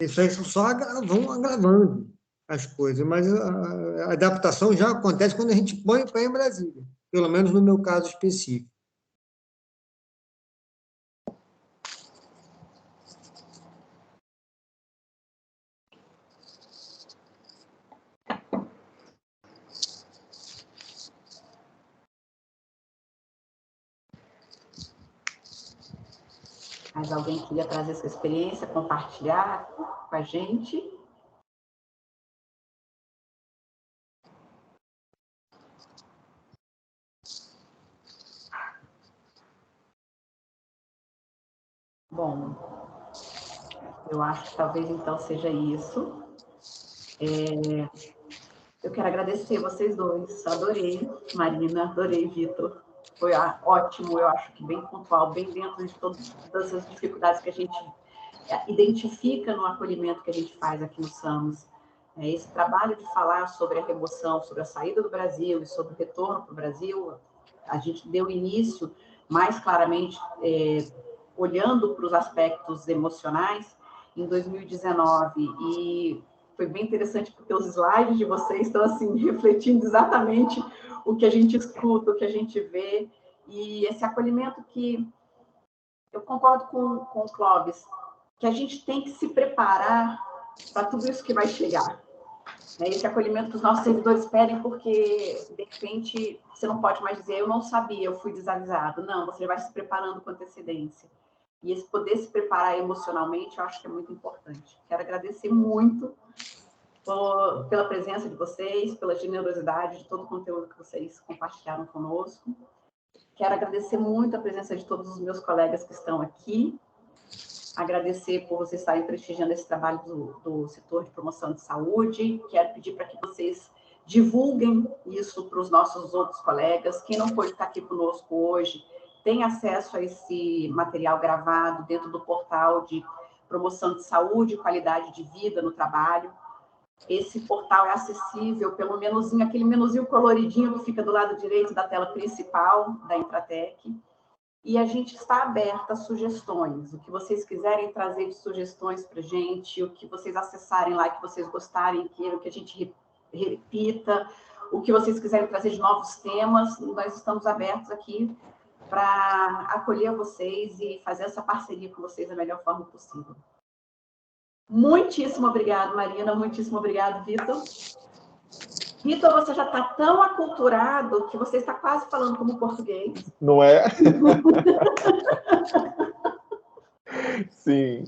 F: isso aí só vão agravando as coisas, mas a adaptação já acontece quando a gente põe o pé em Brasília, pelo menos no meu caso específico.
A: Mas alguém queria trazer essa experiência, compartilhar com a gente? Bom, eu acho que talvez então seja isso. Eu quero agradecer vocês dois. Adorei, Marina, adorei, Vitor. Foi ótimo, eu acho que bem pontual, bem dentro de todas as dificuldades que a gente identifica no acolhimento que a gente faz aqui no SAMS. Esse trabalho de falar sobre a remoção, sobre a saída do Brasil e sobre o retorno para o Brasil, a gente deu início mais claramente olhando para os aspectos emocionais em 2019, e foi bem interessante porque os slides de vocês estão assim refletindo exatamente o que a gente escuta, o que a gente vê, e esse acolhimento que eu concordo com o Clóvis, que a gente tem que se preparar para tudo isso que vai chegar. Esse acolhimento que os nossos servidores pedem, porque, de repente, você não pode mais dizer, eu não sabia, eu fui desavisado. Não, você vai se preparando com antecedência. E esse poder se preparar emocionalmente, eu acho que é muito importante. Quero agradecer muito pela presença de vocês, pela generosidade de todo o conteúdo que vocês compartilharam conosco. Quero agradecer muito a presença de todos os meus colegas que estão aqui, agradecer por vocês estarem prestigiando esse trabalho do setor de promoção de saúde. Quero pedir para que vocês divulguem isso para os nossos outros colegas. Quem não pôde estar aqui conosco hoje, tem acesso a esse material gravado dentro do portal de promoção de saúde e qualidade de vida no trabalho. Esse portal é acessível pelo menuzinho, aquele menuzinho coloridinho que fica do lado direito da tela principal da Intratec. E a gente está aberta a sugestões. O que vocês quiserem trazer de sugestões para a gente, o que vocês acessarem lá, que vocês gostarem, queiram que a gente repita, o que vocês quiserem trazer de novos temas, nós estamos abertos aqui para acolher vocês e fazer essa parceria com vocês da melhor forma possível. Muitíssimo obrigado, Marina. Muitíssimo obrigado, Vitor. Vitor, você já está tão aculturado que você está quase falando como português.
D: Não é? Sim.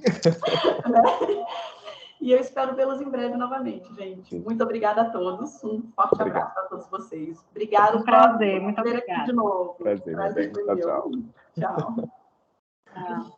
A: E eu espero vê-los em breve novamente, gente. Muito obrigada a todos. Um forte abraço para todos vocês. Obrigado.
B: Prazer, muito obrigada.
A: Aqui de novo.
D: Prazer foi meu.
A: Tchau.
B: Tchau.